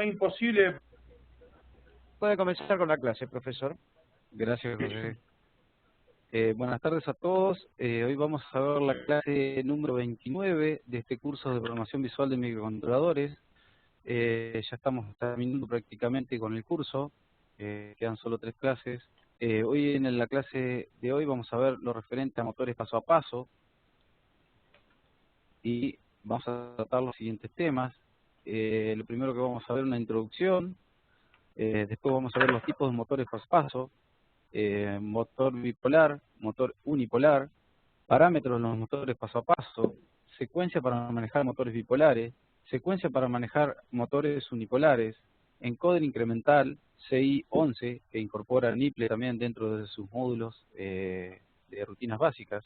imposible. Puede comenzar con la clase, profesor. Gracias, José. Buenas tardes a todos. Hoy vamos a ver la clase número 29 de este curso de programación visual de microcontroladores. Ya estamos terminando prácticamente con el curso. Quedan solo 3 clases. Hoy en la clase de hoy vamos a ver lo referente a motores paso a paso. Y vamos a tratar los siguientes temas. Lo primero que vamos a ver es una introducción. Después vamos a ver los tipos de motores paso a paso. Motor bipolar, motor unipolar, parámetros de los motores paso a paso, secuencia para manejar motores bipolares, secuencia para manejar motores unipolares, encoder incremental, CI11, que incorpora NIPLE también dentro de sus módulos de rutinas básicas,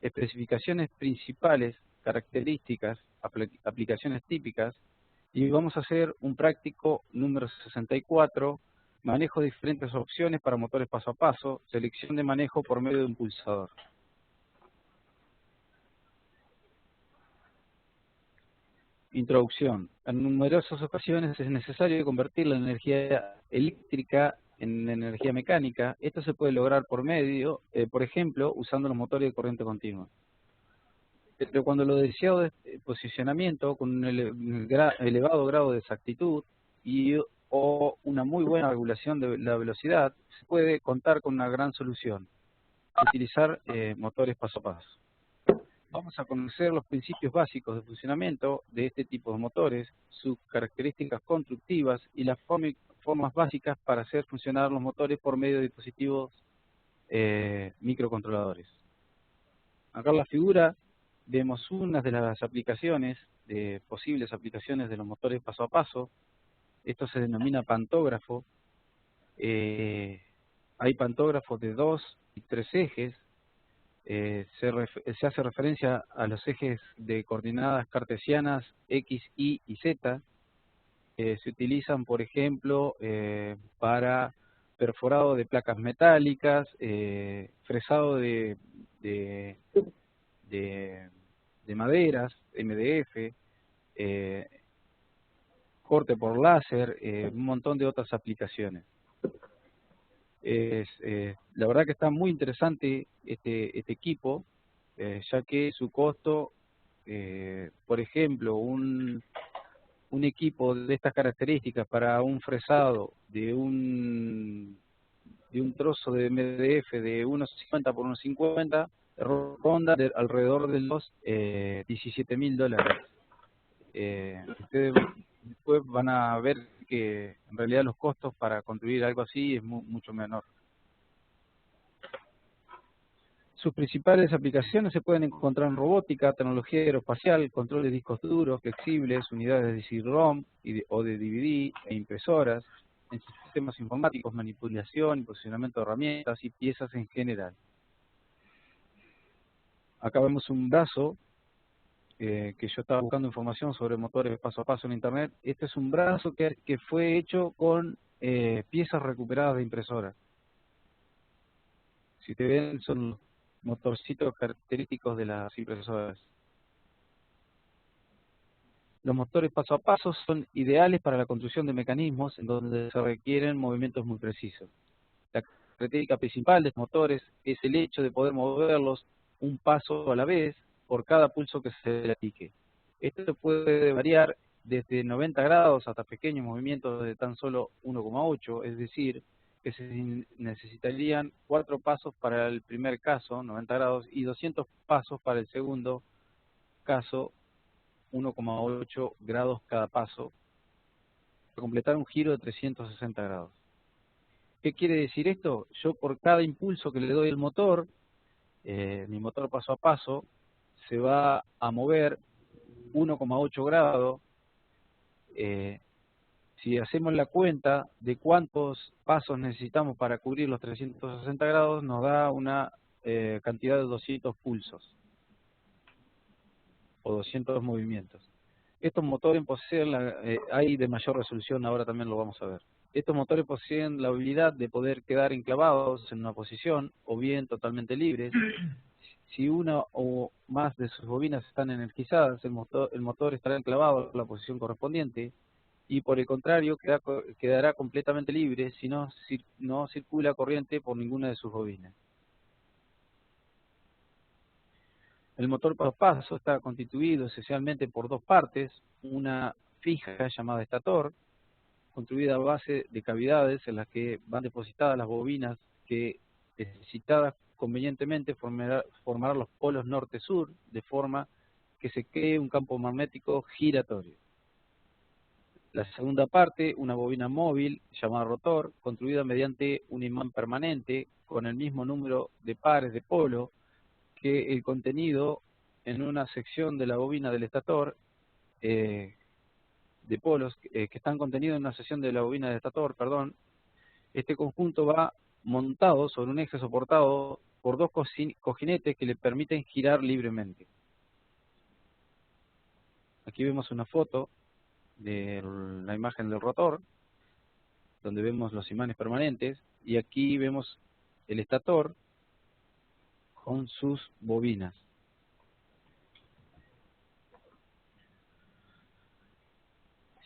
especificaciones principales, características, aplicaciones típicas, y vamos a hacer un práctico número 64, manejo de diferentes opciones para motores paso a paso, selección de manejo por medio de un pulsador. Introducción. En numerosas ocasiones es necesario convertir la energía eléctrica en energía mecánica. Esto se puede lograr por por ejemplo, usando los motores de corriente continua. Pero cuando lo deseado es posicionamiento con un elevado grado de exactitud o una muy buena regulación de la velocidad, se puede contar con una gran solución: utilizar motores paso a paso. Vamos a conocer los principios básicos de funcionamiento de este tipo de motores, sus características constructivas y las formas básicas para hacer funcionar los motores por medio de dispositivos microcontroladores. Acá en la figura vemos una de las aplicaciones, de posibles aplicaciones de los motores paso a paso. Esto se denomina pantógrafo. Hay pantógrafos de 2 y 3 ejes. Se hace referencia a los ejes de coordenadas cartesianas X, Y y Z. Se utilizan, por ejemplo, para perforado de placas metálicas, fresado de maderas, MDF, corte por láser, un montón de otras aplicaciones. La verdad que está muy interesante este equipo, ya que su costo, por ejemplo, un equipo de estas características para un fresado de un trozo de MDF de 1,50 por 1,50 ronda alrededor de los $17.000. Ustedes después van a ver que en realidad los costos para construir algo así es mucho menor. Sus principales aplicaciones se pueden encontrar en robótica, tecnología aeroespacial, control de discos duros, flexibles, unidades de CD-ROM o de DVD e impresoras, en sistemas informáticos, manipulación y posicionamiento de herramientas y piezas en general. Acá vemos un brazo que yo estaba buscando información sobre motores paso a paso en internet. Este es un brazo que fue hecho con piezas recuperadas de impresoras. Si te ven, son motorcitos característicos de las impresoras. Los motores paso a paso son ideales para la construcción de mecanismos en donde se requieren movimientos muy precisos. La característica principal de estos motores es el hecho de poder moverlos un paso a la vez por cada pulso que se le aplique. Esto puede variar desde 90 grados hasta pequeños movimientos de tan solo 1,8, es decir, que se necesitarían 4 pasos para el primer caso, 90 grados, y 200 pasos para el segundo caso, 1,8 grados cada paso, para completar un giro de 360 grados. ¿Qué quiere decir esto? Yo por cada impulso que le doy al motor, mi motor paso a paso, se va a mover 1,8 grados. Si hacemos la cuenta de cuántos pasos necesitamos para cubrir los 360 grados, nos da una cantidad de 200 pulsos o 200 movimientos. Estos motores poseen hay de mayor resolución, ahora también lo vamos a ver. Estos motores poseen la habilidad de poder quedar enclavados en una posición o bien totalmente libres. Si una o más de sus bobinas están energizadas, el motor estará enclavado en la posición correspondiente. y por el contrario quedará completamente libre si no circula corriente por ninguna de sus bobinas. El motor paso a paso está constituido esencialmente por dos partes, una fija llamada estator, construida a base de cavidades en las que van depositadas las bobinas que, excitadas convenientemente, formarán los polos norte-sur, de forma que se cree un campo magnético giratorio. La segunda parte, una bobina móvil llamada rotor, construida mediante un imán permanente con el mismo número de pares de polo que el contenido en una sección de la bobina del estator, de polos que están contenidos en una sección de la bobina del estator, perdón. Este conjunto va montado sobre un eje soportado por dos cojinetes que le permiten girar libremente. Aquí vemos una foto de la imagen del rotor, donde vemos los imanes permanentes, y aquí vemos el estator con sus bobinas.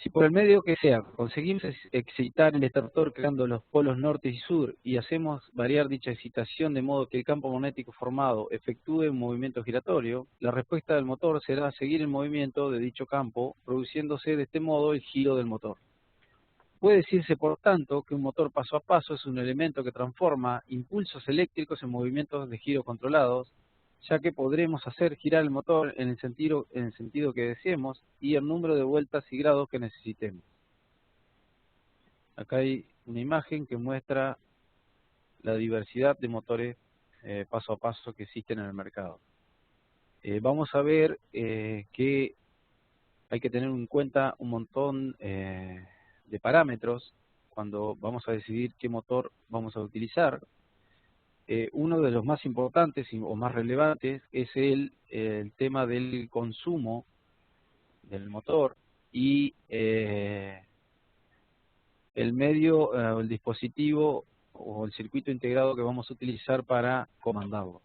Si por el medio que sea conseguimos excitar el estator creando los polos norte y sur y hacemos variar dicha excitación de modo que el campo magnético formado efectúe un movimiento giratorio, la respuesta del motor será seguir el movimiento de dicho campo, produciéndose de este modo el giro del motor. Puede decirse, por tanto, que un motor paso a paso es un elemento que transforma impulsos eléctricos en movimientos de giro controlados, ya que podremos hacer girar el motor en el sentido que deseemos y el número de vueltas y grados que necesitemos. Acá hay una imagen que muestra la diversidad de motores paso a paso que existen en el mercado. Vamos a ver que hay que tener en cuenta un montón de parámetros cuando vamos a decidir qué motor vamos a utilizar. Uno de los más importantes o más relevantes es el tema del consumo del motor y el medio, el dispositivo o el circuito integrado que vamos a utilizar para comandarlo.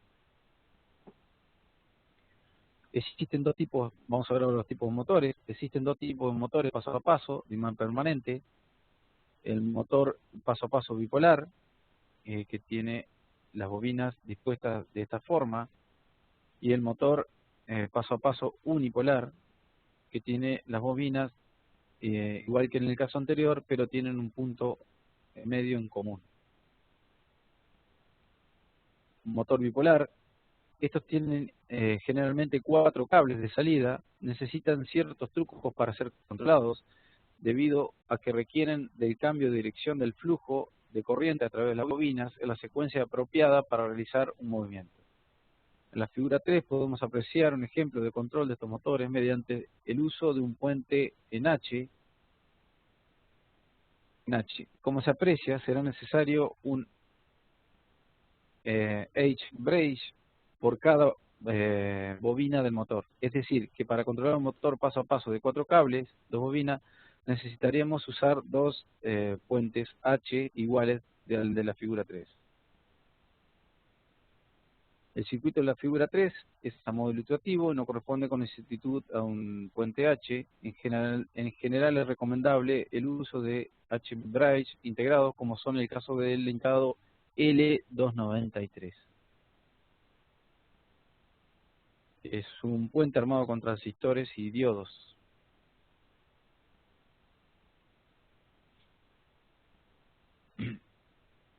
Existen dos tipos, vamos a ver ahora los tipos de motores. Existen dos tipos de motores paso a paso, de imán permanente. El motor paso a paso bipolar, que tiene las bobinas dispuestas de esta forma, y el motor paso a paso unipolar, que tiene las bobinas igual que en el caso anterior, pero tienen un punto medio en común. Motor bipolar, estos tienen generalmente 4 cables de salida, necesitan ciertos trucos para ser controlados, debido a que requieren del cambio de dirección del flujo de corriente a través de las bobinas en la secuencia apropiada para realizar un movimiento. En la figura 3 podemos apreciar un ejemplo de control de estos motores mediante el uso de un puente en H. Como se aprecia, será necesario un H-brace por cada bobina del motor. Es decir, que para controlar un motor paso a paso de 4 cables, 2 bobinas, necesitaríamos usar 2 puentes H iguales al de la figura 3. El circuito de la figura 3 es a modo ilustrativo y no corresponde con exactitud a un puente H. En general es recomendable el uso de H-brace integrados, como son el caso del linkado L293. Es un puente armado con transistores y diodos.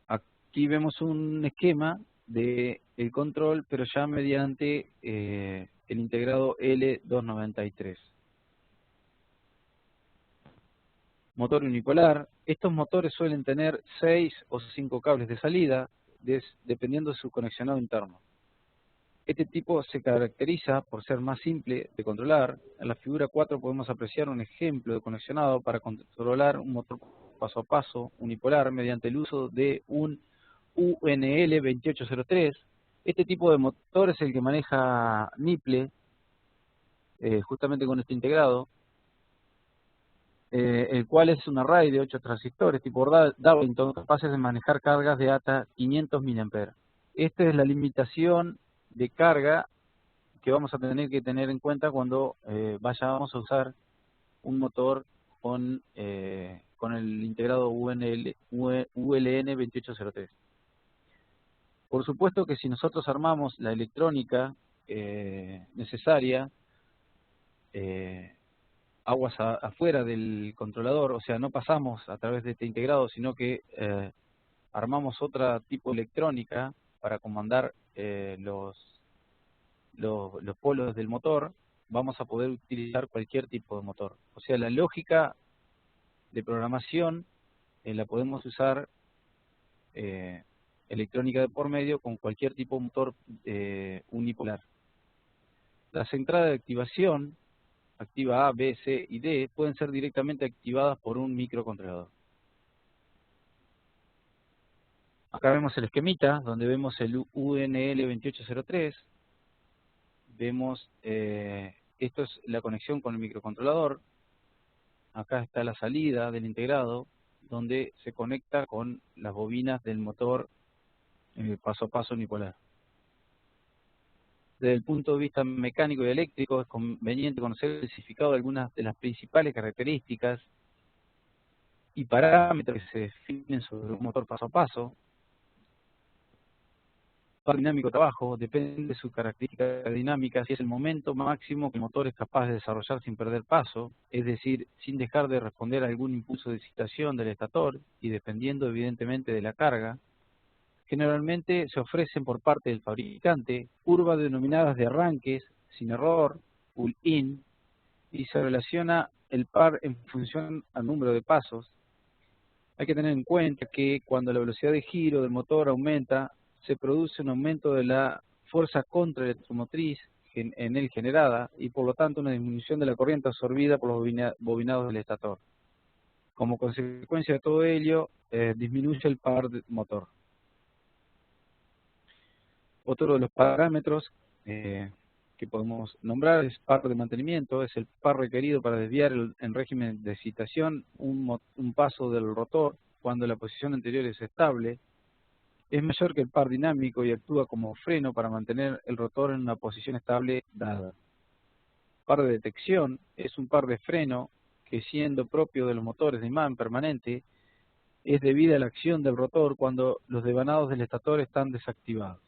Aquí vemos un esquema de el control, pero ya mediante el integrado L293. Motor unipolar. Estos motores suelen tener 6 o 5 cables de salida, dependiendo de su conexionado interno. Este tipo se caracteriza por ser más simple de controlar. En la figura 4 podemos apreciar un ejemplo de conexionado para controlar un motor paso a paso unipolar mediante el uso de un UNL 2803. Este tipo de motor es el que maneja Nipple, justamente con este integrado, el cual es un array de 8 transistores tipo Darlington capaces de manejar cargas de hasta 500 mA. Esta es la limitación de carga que vamos a tener que tener en cuenta cuando vayamos a usar un motor con el integrado ULN 2803. Por supuesto que si nosotros armamos la electrónica necesaria, aguas afuera del controlador, o sea, no pasamos a través de este integrado, sino que armamos otro tipo de electrónica para comandar los polos del motor, vamos a poder utilizar cualquier tipo de motor. O sea, la lógica de programación la podemos usar electrónica de por medio con cualquier tipo de motor unipolar. Las entradas de activación, activa A, B, C y D, pueden ser directamente activadas por un microcontrolador. Acá vemos el esquemita, donde vemos el UNL 2803. Vemos, esto es la conexión con el microcontrolador. Acá está la salida del integrado, donde se conecta con las bobinas del motor paso a paso unipolar. Desde el punto de vista mecánico y eléctrico, es conveniente conocer el significado de algunas de las principales características y parámetros que se definen sobre un motor paso a paso. Par dinámico de trabajo depende de su característica dinámica, si es el momento máximo que el motor es capaz de desarrollar sin perder paso, es decir, sin dejar de responder a algún impulso de excitación del estator y dependiendo evidentemente de la carga. Generalmente se ofrecen por parte del fabricante curvas denominadas de arranques, sin error, pull-in, y se relaciona el par en función al número de pasos. Hay que tener en cuenta que cuando la velocidad de giro del motor aumenta, se produce un aumento de la fuerza contraelectromotriz en él generada y por lo tanto una disminución de la corriente absorbida por los bobinados del estator. Como consecuencia de todo ello, disminuye el par del motor. Otro de los parámetros que podemos nombrar es par de mantenimiento, es el par requerido para desviar en régimen de excitación un paso del rotor cuando la posición anterior es estable. Es mayor que el par dinámico y actúa como freno para mantener el rotor en una posición estable dada. Par de detección es un par de freno que, siendo propio de los motores de imán permanente, es debida a la acción del rotor cuando los devanados del estator están desactivados.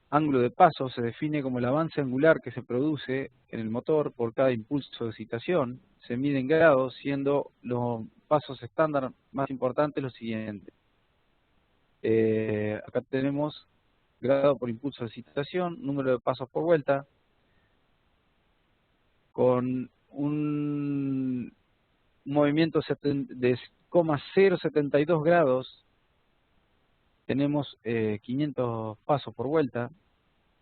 Ángulo de paso se define como el avance angular que se produce en el motor por cada impulso de excitación. Se mide en grados, siendo los pasos estándar más importantes los siguientes. Acá tenemos grado por impulso de excitación, número de pasos por vuelta, con un movimiento de 0,72 grados, tenemos 500 pasos por vuelta.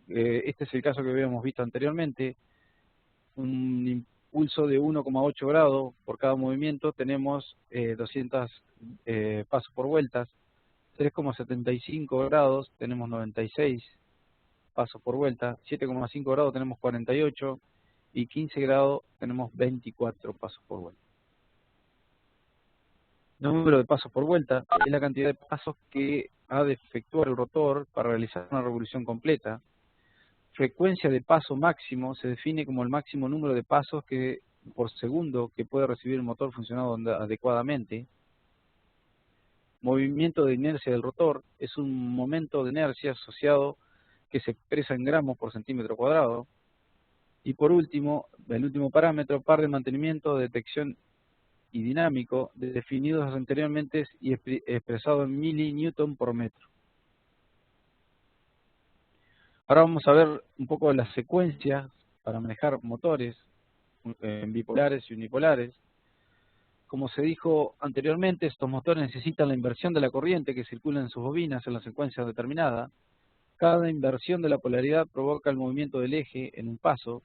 Este es el caso que habíamos visto anteriormente. Un impulso de 1,8 grados por cada movimiento, tenemos 200 pasos por vueltas. 3,75 grados tenemos 96 pasos por vuelta, 7,5 grados tenemos 48 y 15 grados tenemos 24 pasos por vuelta. Número de pasos por vuelta es la cantidad de pasos que ha de efectuar el rotor para realizar una revolución completa. Frecuencia de paso máximo se define como el máximo número de pasos por segundo que puede recibir el motor funcionando adecuadamente. Movimiento de inercia del rotor es un momento de inercia asociado que se expresa en gramos por centímetro cuadrado. Y por último, el último parámetro, par de mantenimiento, detección y dinámico, definidos anteriormente y expresado en milinewton por metro. Ahora vamos a ver un poco de las secuencias para manejar motores bipolares y unipolares. Como se dijo anteriormente, estos motores necesitan la inversión de la corriente que circula en sus bobinas en la secuencia determinada. Cada inversión de la polaridad provoca el movimiento del eje en un paso,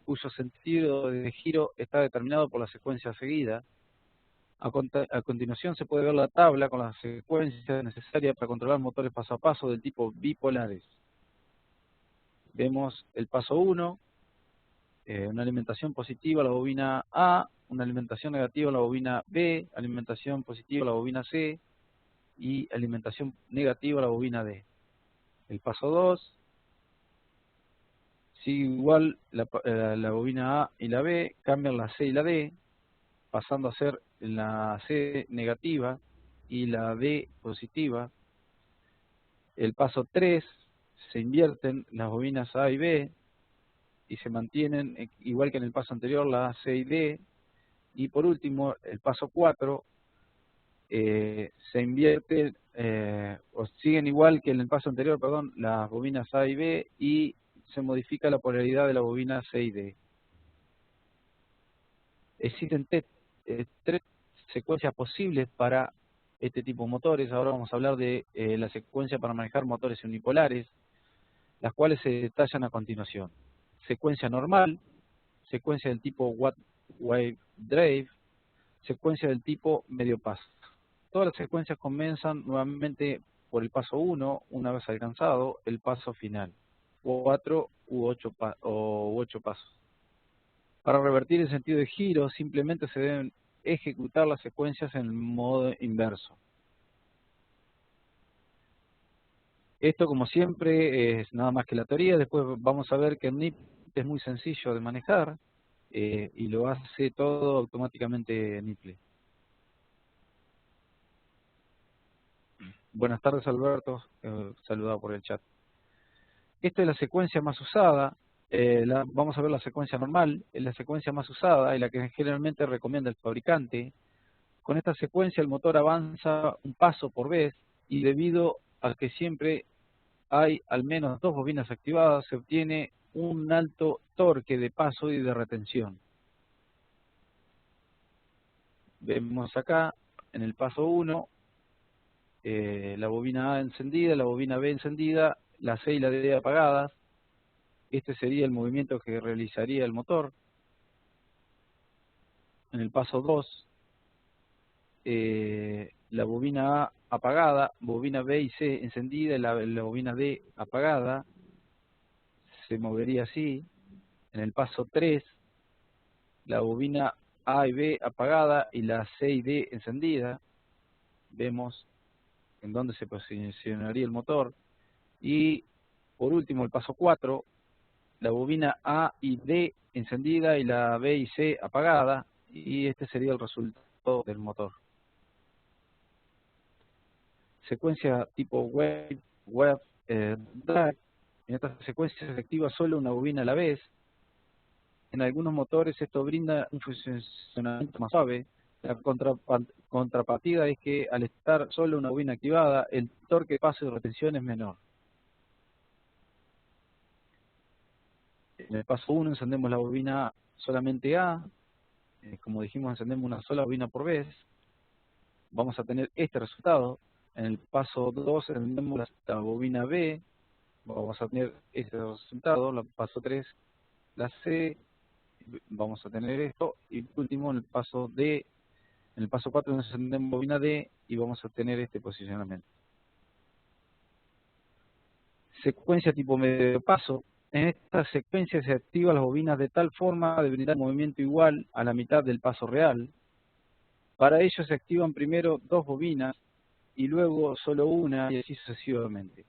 cuyo sentido de giro está determinado por la secuencia seguida. A continuación se puede ver la tabla con las secuencias necesarias para controlar motores paso a paso del tipo bipolares. Vemos el paso 1, una alimentación positiva a la bobina A, una alimentación negativa a la bobina B, alimentación positiva a la bobina C y alimentación negativa a la bobina D. El paso 2, Sigue igual la bobina A y la B, cambian la C y la D, pasando a ser la C negativa y la D positiva. El paso 3, se invierten las bobinas A y B y se mantienen igual que en el paso anterior la C y D. Y por último, el paso 4, se invierte, o siguen igual que en el paso anterior, perdón, las bobinas A y B, y se modifica la polaridad de la bobina C y D. Existen tres secuencias posibles para este tipo de motores. Ahora vamos a hablar de la secuencia para manejar motores unipolares, las cuales se detallan a continuación. Secuencia normal, secuencia del tipo wave drive, secuencia del tipo medio paso. Todas las secuencias comienzan nuevamente por el paso 1, una vez alcanzado el paso final, 4 u 8 pasos. Para revertir el sentido de giro, simplemente se deben ejecutar las secuencias en el modo inverso. Esto, como siempre, es nada más que la teoría. Después vamos a ver que el NIP es muy sencillo de manejar y lo hace todo automáticamente NIPLE. Buenas tardes, Alberto, saludado por el chat. Esta es la secuencia más usada. Vamos a ver la secuencia normal, es la secuencia más usada y la que generalmente recomienda el fabricante. Con esta secuencia el motor avanza un paso por vez y debido a que siempre hay al menos dos bobinas activadas, se obtiene un alto torque de paso y de retención. Vemos acá en el paso 1 la bobina A encendida, la bobina B encendida, la C y la D apagadas. Este sería el movimiento que realizaría el motor. En el paso 2, la bobina A apagada, bobina B y C encendida y la bobina D apagada. Se movería así. En el paso 3, la bobina A y B apagada y la C y D encendida. Vemos en dónde se posicionaría el motor. Y por último, el paso 4, la bobina A y D encendida y la B y C apagada, y este sería el resultado del motor. Secuencia tipo wave drive. En esta secuencia se activa solo una bobina a la vez. En algunos motores esto brinda un funcionamiento más suave. La contrapartida es que al estar solo una bobina activada, el torque de paso y retención es menor. En el paso 1 encendemos la bobina solamente A. Como dijimos, encendemos una sola bobina por vez. Vamos a tener este resultado. En el paso 2 encendemos la bobina B. Vamos a tener este resultado. En el paso 3 la C. Vamos a tener esto. Y por último, en el paso D, en el paso 4 encendemos bobina D y vamos a tener este posicionamiento. Secuencia tipo medio paso. En esta secuencia se activan las bobinas de tal forma de brindar movimiento igual a la mitad del paso real. Para ello se activan primero dos bobinas y luego solo una y así sucesivamente.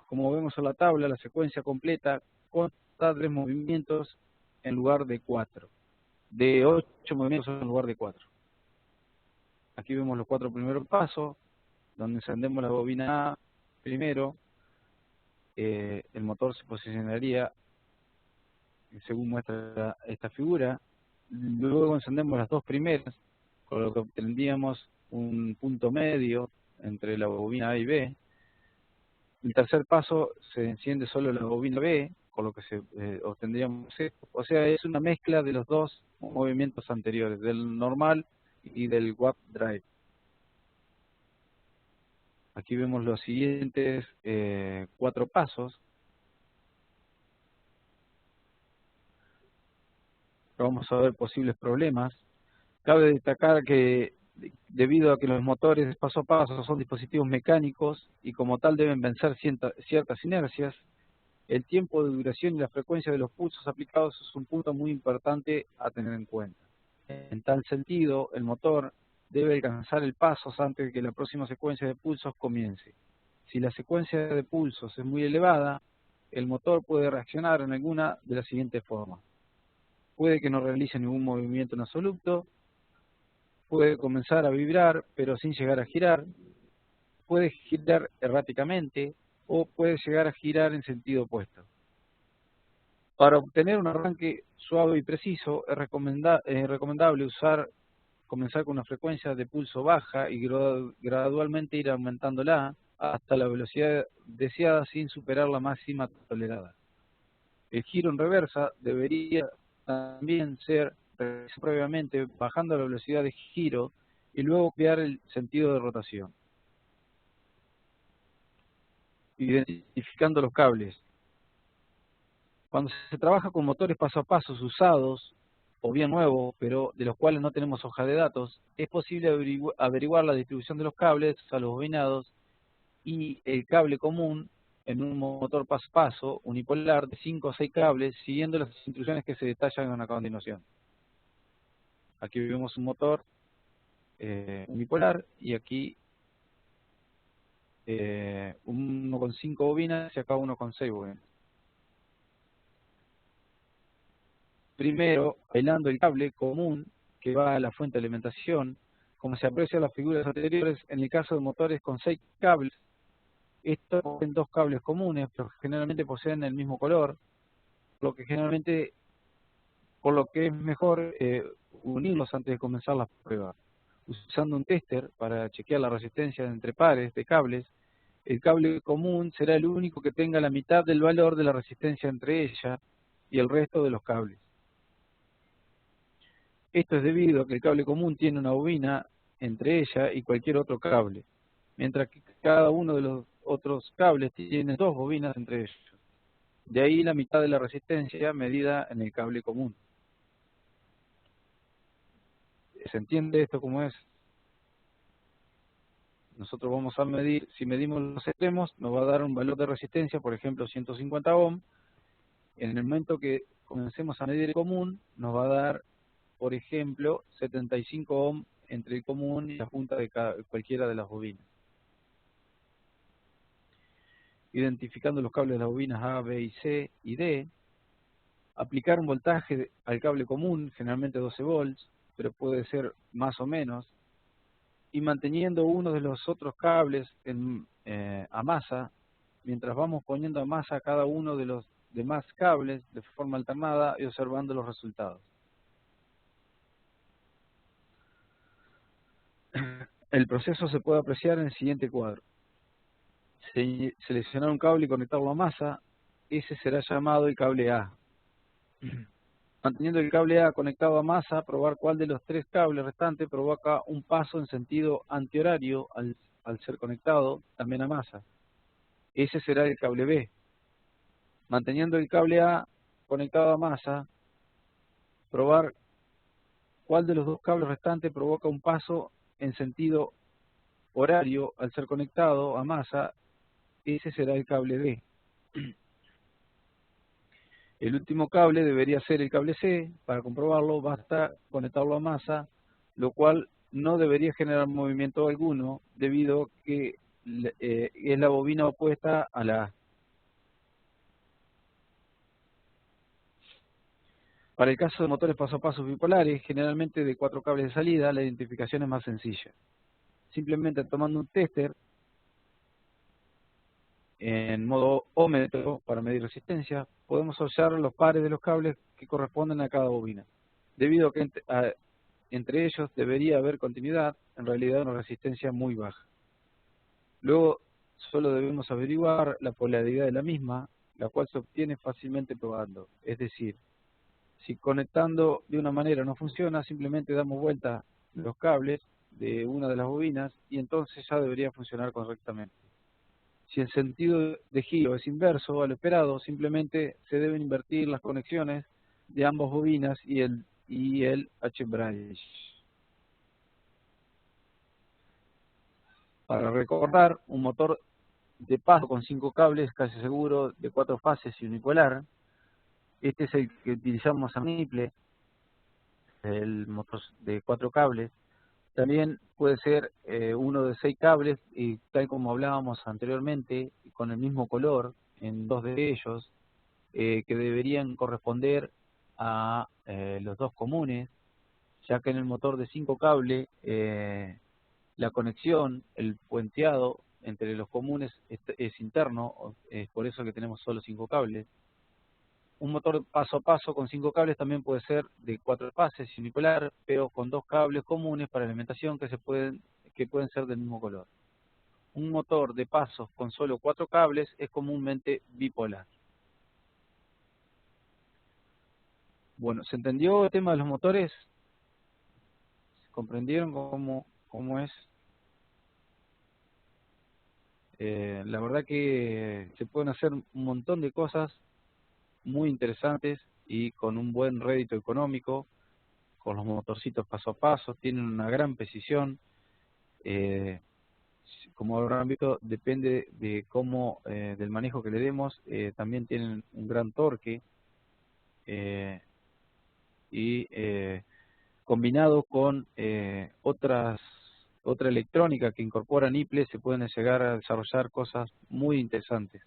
Como vemos en la tabla, la secuencia completa consta de 3 movimientos en lugar de 4. De 8 movimientos en lugar de 4. Aquí vemos los 4 primeros pasos, donde encendemos la bobina A primero. El motor se posicionaría según muestra esta figura. Luego encendemos las dos primeras, con lo que obtendríamos un punto medio entre la bobina A y B. El tercer paso se enciende solo la bobina B, con lo que obtendríamos esto. O sea, es una mezcla de los dos movimientos anteriores, del normal y del wave drive. Aquí vemos los siguientes 4 pasos. Vamos a ver posibles problemas. Cabe destacar que debido a que los motores paso a paso son dispositivos mecánicos y como tal deben vencer ciertas inercias, el tiempo de duración y la frecuencia de los pulsos aplicados es un punto muy importante a tener en cuenta. En tal sentido, el motor debe alcanzar el paso antes de que la próxima secuencia de pulsos comience. Si la secuencia de pulsos es muy elevada, el motor puede reaccionar en alguna de las siguientes formas. Puede que no realice ningún movimiento en absoluto, puede comenzar a vibrar pero sin llegar a girar, puede girar erráticamente o puede llegar a girar en sentido opuesto. Para obtener un arranque suave y preciso es recomendable comenzar con una frecuencia de pulso baja y gradualmente ir aumentándola hasta la velocidad deseada sin superar la máxima tolerada. El giro en reversa debería también ser realizado previamente bajando la velocidad de giro y luego cambiar el sentido de rotación. Identificando los cables. Cuando se trabaja con motores paso a paso usados o bien nuevos, pero de los cuales no tenemos hoja de datos, es posible averiguar la distribución de los cables a los bobinados y el cable común en un motor paso a paso unipolar de 5 o 6 cables, siguiendo las instrucciones que se detallan a continuación. Aquí vemos un motor unipolar y aquí uno con 5 bobinas y acá uno con 6 bobinas. Primero, bailando el cable común que va a la fuente de alimentación, como se aprecia en las figuras anteriores, en el caso de motores con 6 cables, estos poseen 2 cables comunes, pero generalmente poseen el mismo color, por lo que es mejor unirlos antes de comenzar la prueba. Usando un tester para chequear la resistencia entre pares de cables, el cable común será el único que tenga la mitad del valor de la resistencia entre ella y el resto de los cables. Esto es debido a que el cable común tiene una bobina entre ella y cualquier otro cable, mientras que cada uno de los otros cables tiene 2 bobinas entre ellos. De ahí la mitad de la resistencia medida en el cable común. ¿Se entiende esto cómo es? Nosotros vamos a medir, si medimos los extremos, nos va a dar un valor de resistencia, por ejemplo 150 ohm. En el momento que comencemos a medir el común, nos va a dar, por ejemplo, 75 ohm entre el común y la punta de cualquiera de las bobinas. Identificando los cables de las bobinas A, B y C y D, aplicar un voltaje al cable común, generalmente 12 volts, pero puede ser más o menos, y manteniendo uno de los otros cables a masa, mientras vamos poniendo a masa cada uno de los demás cables de forma alternada y observando los resultados. El proceso se puede apreciar en el siguiente cuadro. Seleccionar un cable y conectarlo a masa, ese será llamado el cable A. Manteniendo el cable A conectado a masa, probar cuál de los 3 cables restantes provoca un paso en sentido antihorario al ser conectado también a masa. Ese será el cable B. Manteniendo el cable A conectado a masa, probar cuál de los 2 cables restantes provoca un paso en sentido horario al ser conectado a masa. Ese será el cable D. El último cable debería ser el cable C. Para comprobarlo basta conectarlo a masa, lo cual no debería generar movimiento alguno debido a que es la bobina opuesta a la A. Para el caso de motores paso a paso bipolares, generalmente de 4 cables de salida, la identificación es más sencilla. Simplemente tomando un tester en modo ómetro para medir resistencia, podemos hallar los pares de los cables que corresponden a cada bobina. Debido a que entre ellos debería haber continuidad, en realidad una resistencia muy baja. Luego solo debemos averiguar la polaridad de la misma, la cual se obtiene fácilmente probando. Es decir, si conectando de una manera no funciona, simplemente damos vuelta los cables de una de las bobinas y entonces ya debería funcionar correctamente. Si el sentido de giro es inverso al esperado, simplemente se deben invertir las conexiones de ambas bobinas y el H-bridge. Para recordar, un motor de paso con 5 cables casi seguro de 4 fases y unipolar. Este es el que utilizamos a maniple, el motor de 4 cables. También puede ser uno de 6 cables, y tal como hablábamos anteriormente, con el mismo color, en dos de ellos, que deberían corresponder a los dos comunes, ya que en el motor de 5 cables la conexión, el puenteado entre los comunes es interno, es por eso que tenemos solo 5 cables. Un motor paso a paso con 5 cables también puede ser de 4 fases unipolar, pero con 2 cables comunes para alimentación que pueden ser del mismo color. Un motor de pasos con solo 4 cables es comúnmente bipolar. Bueno, ¿se entendió el tema de los motores? ¿Comprendieron cómo es? La verdad que se pueden hacer un montón de cosas muy interesantes y con un buen rédito económico, con los motorcitos paso a paso, tienen una gran precisión. Como habrán visto, depende de cómo, del manejo que le demos, también tienen un gran torque y combinado con otra electrónica que incorpora NIPLE, se pueden llegar a desarrollar cosas muy interesantes.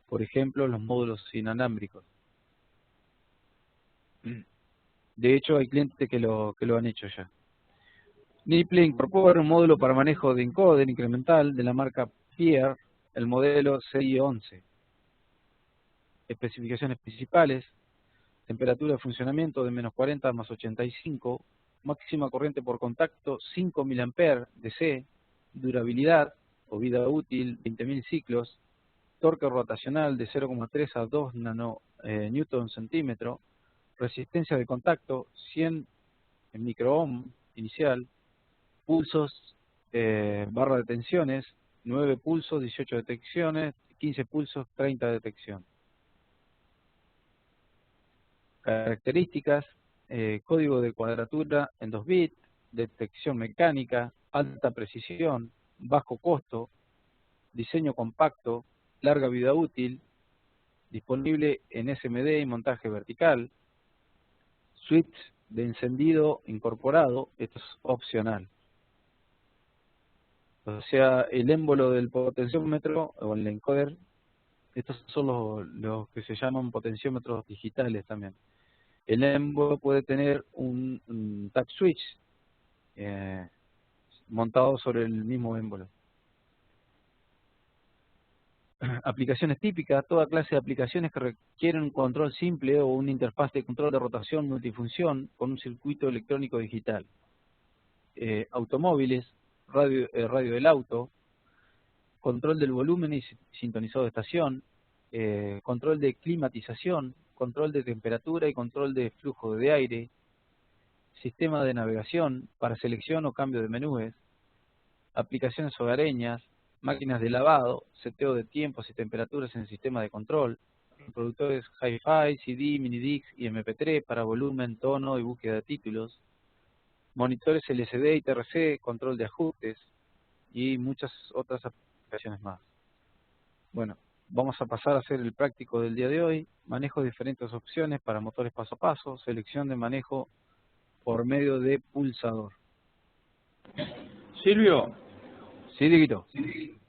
Por ejemplo, los módulos inalámbricos. De hecho, hay clientes que lo han hecho ya. NIPLE incorpora un módulo para manejo de encoder incremental de la marca Pierre, el modelo CI11. Especificaciones principales: temperatura de funcionamiento de menos 40 a más 85, máxima corriente por contacto 5 mA DC, durabilidad o vida útil 20.000 ciclos, torque rotacional de 0,3 a 2 newton/centímetro, resistencia de contacto 100 microohm inicial, pulsos, barra de tensiones, 9 pulsos, 18 detecciones, 15 pulsos, 30 detección. Características: código de cuadratura en 2 bits, detección mecánica, alta precisión, bajo costo, diseño compacto, larga vida útil, disponible en SMD y montaje vertical, switch de encendido incorporado, esto es opcional. O sea, el émbolo del potenciómetro o el encoder, estos son los que se llaman potenciómetros digitales también. El émbolo puede tener un tap switch montado sobre el mismo émbolo. Aplicaciones típicas: toda clase de aplicaciones que requieren un control simple o una interfaz de control de rotación multifunción con un circuito electrónico digital. Automóviles, radio del auto, control del volumen y sintonizado de estación, control de climatización, control de temperatura y control de flujo de aire, sistema de navegación para selección o cambio de menúes, aplicaciones hogareñas, máquinas de lavado, seteo de tiempos y temperaturas en el sistema de control, reproductores Hi-Fi, CD, Minidisc y MP3 para volumen, tono y búsqueda de títulos, monitores LCD y TRC, control de ajustes y muchas otras aplicaciones más. Bueno, vamos a pasar a hacer el práctico del día de hoy: manejo de diferentes opciones para motores paso a paso, selección de manejo por medio de pulsador. Silvio, Sí, Dieguito.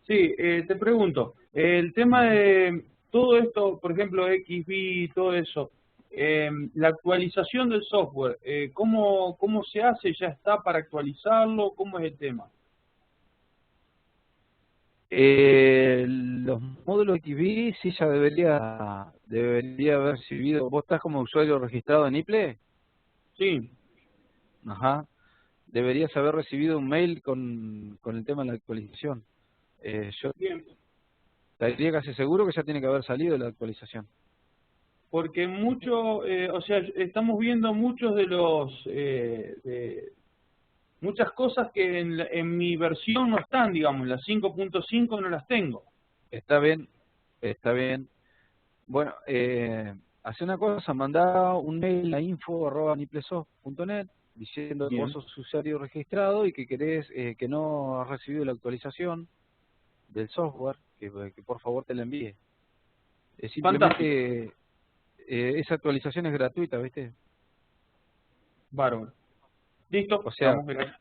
sí, te pregunto, el tema de todo esto, por ejemplo, XB, todo eso, la actualización del software, ¿cómo se hace? ¿Ya está para actualizarlo? ¿Cómo es el tema? Los módulos XB sí ya debería haber recibido. ¿Vos estás como usuario registrado en IPLE? Sí, Ajá. Deberías haber recibido un mail con el tema de la actualización. Yo bien, estaría casi seguro que ya tiene que haber salido la actualización. porque o sea, estamos viendo muchos de muchas cosas que en mi versión no están, digamos, las 5.5 no las tengo. Está bien, está bien. Bueno, hace una cosa: mandá un mail a info@niplesoft.net diciendo que vos Bien, sos usuario registrado y que querés, que no has recibido la actualización del software, que por favor te la envíe. fantástico, Simplemente esa actualización es gratuita, ¿viste? bárbaro. Listo, O sea, vamos a ver.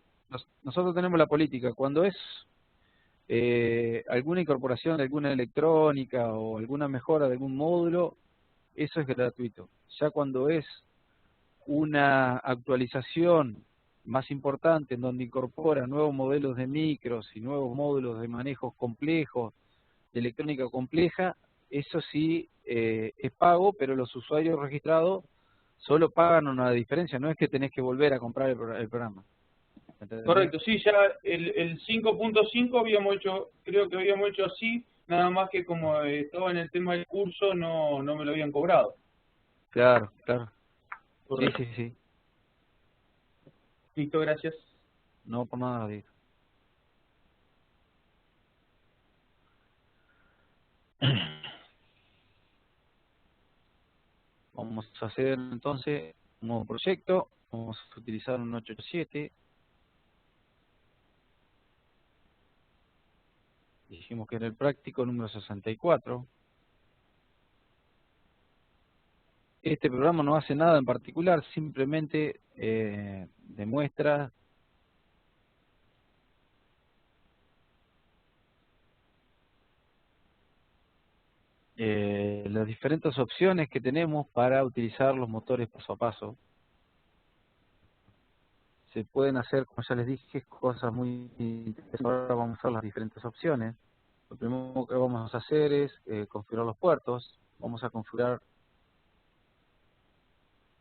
nosotros tenemos la política: cuando es alguna incorporación de alguna electrónica o alguna mejora de algún módulo, eso es gratuito. Ya cuando es una actualización más importante en donde incorpora nuevos modelos de micros y nuevos módulos de manejos complejos, de electrónica compleja, eso sí es pago, pero los usuarios registrados solo pagan una diferencia, no es que tenés que volver a comprar el programa. ¿Entendés? Correcto, sí, ya el 5.5 habíamos hecho, creo que habíamos hecho así, nada más que como estaba en el tema del curso, no me lo habían cobrado. Claro, claro. Correcto. Sí. Listo, gracias. No por nada, David. Vamos a hacer entonces un nuevo proyecto. Vamos a utilizar un 887. Dijimos que era el práctico número 64. Este programa no hace nada en particular, simplemente demuestra las diferentes opciones que tenemos para utilizar los motores paso a paso. Se pueden hacer, como ya les dije, cosas muy interesantes. Ahora vamos a ver las diferentes opciones. Lo primero que vamos a hacer es configurar los puertos. Vamos a configurar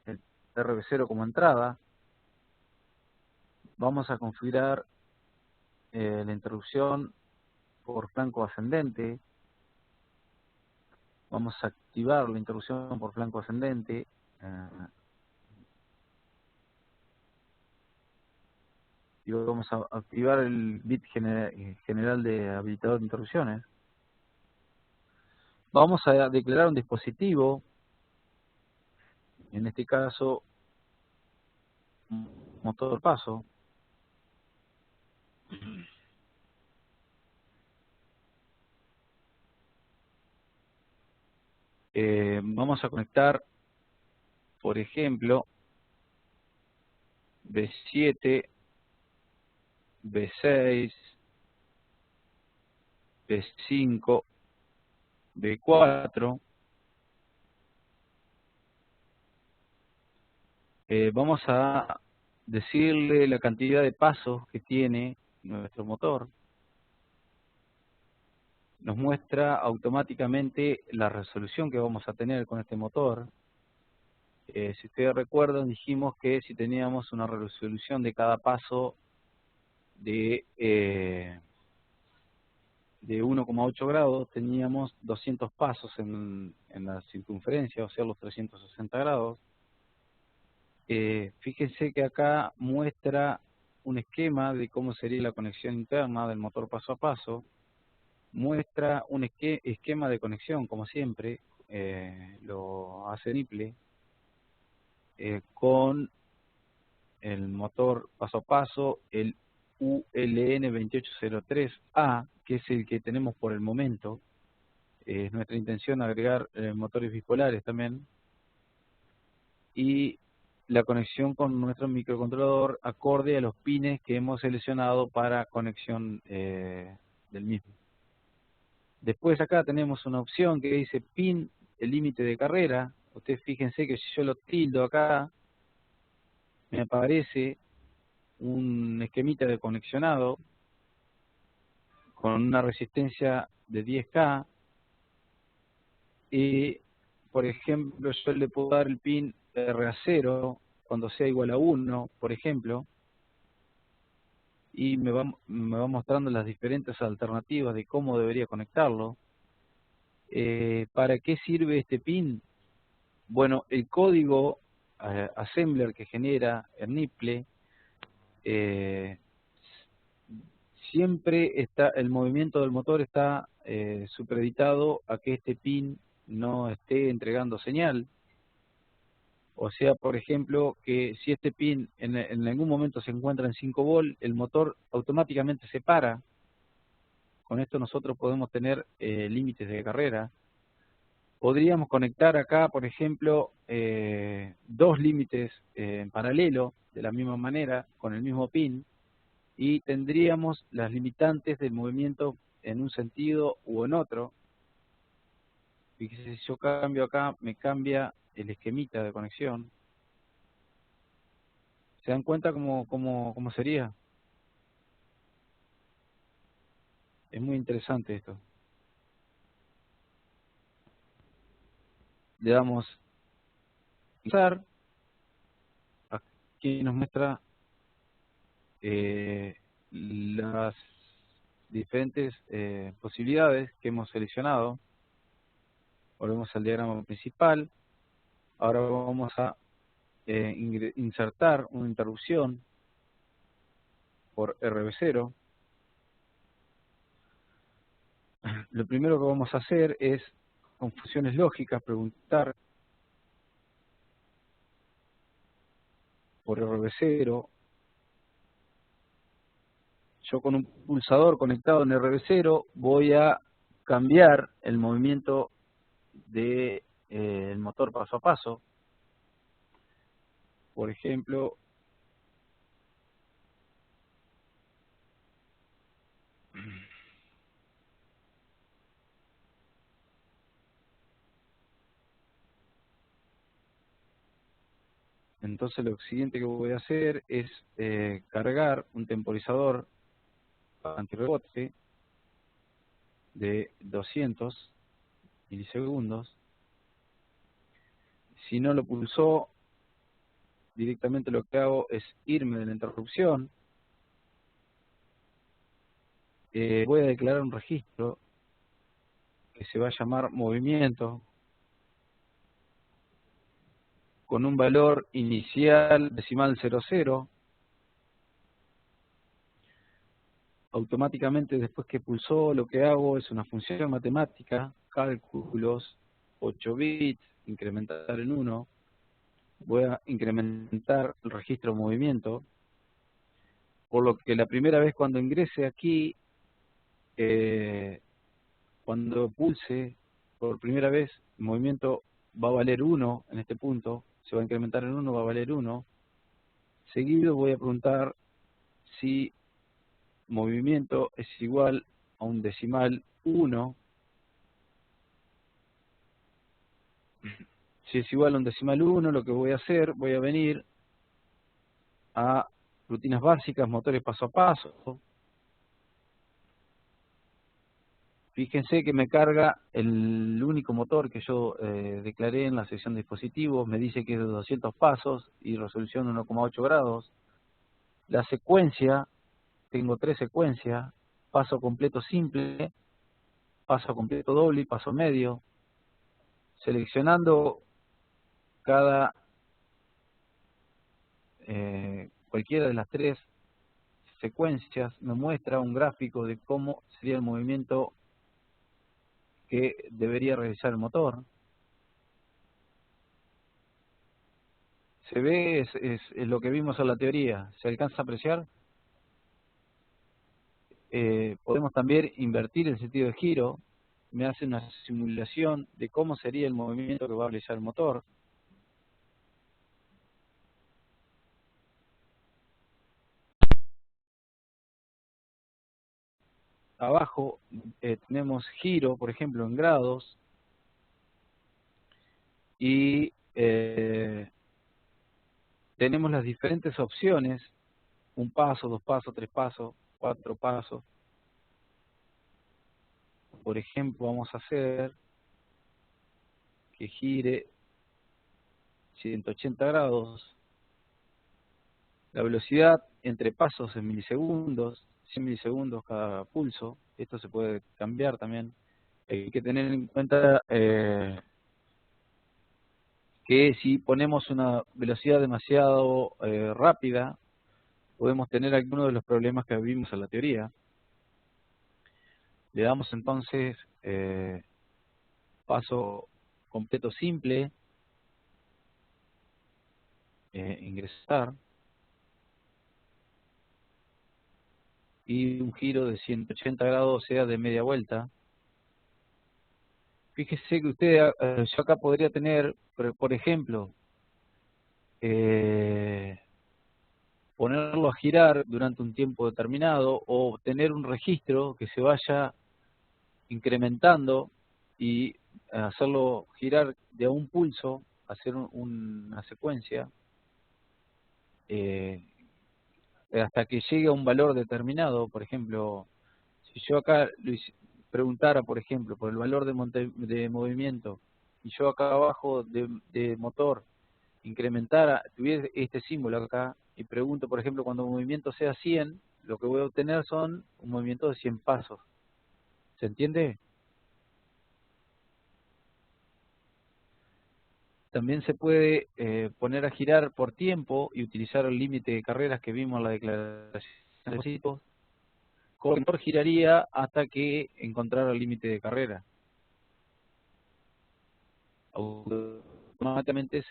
el RB0 como entrada. Vamos a configurar la interrupción por flanco ascendente. Vamos a activar la interrupción por flanco ascendente. Y vamos a activar el bit general de habilitador de interrupciones. Vamos a declarar un dispositivo, en este caso un motor paso. Vamos a conectar, por ejemplo, B7, B6, B5, B4. Vamos a decirle la cantidad de pasos que tiene nuestro motor. Nos muestra automáticamente la resolución que vamos a tener con este motor. Si ustedes recuerdan, dijimos que si teníamos una resolución de cada paso de 1,8 grados, teníamos 200 pasos en la circunferencia, o sea, los 360 grados. Fíjense que acá muestra un esquema de cómo sería la conexión interna del motor paso a paso. Muestra un esquema de conexión, como siempre, lo hace Nipple, con el motor paso a paso, el ULN2803A, que es el que tenemos por el momento. Es nuestra intención agregar motores bipolares también. Y la conexión con nuestro microcontrolador acorde a los pines que hemos seleccionado para conexión del mismo. Después acá tenemos una opción que dice pin, el límite de carrera. Ustedes fíjense que si yo lo tildo acá, me aparece un esquemita de conexionado con una resistencia de 10K y, por ejemplo, yo le puedo dar el pin RA0 cuando sea igual a 1, por ejemplo, y me va mostrando las diferentes alternativas de cómo debería conectarlo. ¿Para qué sirve este pin? Bueno, el código assembler que genera el Nipple siempre está, el movimiento del motor está supeditado a que este pin no esté entregando señal. O sea, por ejemplo, que si este pin en algún momento se encuentra en 5 volt, el motor automáticamente se para. Con esto nosotros podemos tener límites de carrera. Podríamos conectar acá, por ejemplo, dos límites en paralelo, de la misma manera, con el mismo pin, y tendríamos las limitantes del movimiento en un sentido u en otro. Fíjese, si yo cambio acá, me cambia el esquemita de conexión. ¿Se dan cuenta cómo sería? Es muy interesante esto. Le damos ingresar. Aquí nos muestra las diferentes posibilidades que hemos seleccionado. Volvemos al diagrama principal. Ahora vamos a insertar una interrupción por RB0. Lo primero que vamos a hacer es, con funciones lógicas, preguntar por RB0. Yo con un pulsador conectado en RB0 voy a cambiar el movimiento de el motor paso a paso. Por ejemplo, entonces lo siguiente que voy a hacer es cargar un temporizador antirrebote de 200 milisegundos. Si no lo pulsó, directamente lo que hago es irme de la interrupción. Voy a declarar un registro que se va a llamar movimiento, con un valor inicial decimal 00. Automáticamente, después que pulsó, lo que hago es una función matemática, cálculos, 8 bits, incrementar en 1. Voy a incrementar el registro movimiento, por lo que la primera vez cuando ingrese aquí, cuando pulse por primera vez, el movimiento va a valer 1 en este punto, se va a incrementar en 1, va a valer 1. Seguido voy a preguntar si movimiento es igual a un decimal 1. Si es igual a un decimal 1, lo que voy a hacer, voy a venir a rutinas básicas, motores paso a paso. Fíjense que me carga el único motor que yo declaré en la sección de dispositivos, me dice que es de 200 pasos y resolución 1,8 grados. La secuencia, tengo 3 secuencias, paso completo simple, paso completo doble y paso medio. Seleccionando cada cualquiera de las 3 secuencias me muestra un gráfico de cómo sería el movimiento que debería realizar el motor. Se ve, es lo que vimos en la teoría. ¿Se alcanza a apreciar? Podemos también invertir el sentido de giro. Me hace una simulación de cómo sería el movimiento que va a realizar el motor. Abajo tenemos giro, por ejemplo, en grados. Y tenemos las diferentes opciones: 1 paso, 2 pasos, 3 pasos, 4 pasos. Por ejemplo, vamos a hacer que gire 180 grados. La velocidad entre pasos en milisegundos, 100 milisegundos cada pulso. Esto se puede cambiar también. Hay que tener en cuenta que si ponemos una velocidad demasiado rápida, podemos tener algunos de los problemas que vimos en la teoría. Le damos entonces paso completo simple, ingresar, y un giro de 180 grados, o sea, de media vuelta. Fíjese que usted, yo acá podría tener, por ejemplo, ponerlo a girar durante un tiempo determinado, o tener un registro que se vaya incrementando y hacerlo girar de a un pulso, hacer una secuencia, hasta que llegue a un valor determinado. Por ejemplo, si yo acá preguntara, por ejemplo, por el valor de movimiento, y yo acá abajo de motor incrementara, tuviera este símbolo acá, y pregunto, por ejemplo, cuando el movimiento sea 100, lo que voy a obtener son un movimiento de 100 pasos. ¿Se entiende? También se puede poner a girar por tiempo y utilizar el límite de carreras que vimos en la declaración de requisitos. El motor giraría hasta que encontrara el límite de carrera. Automáticamente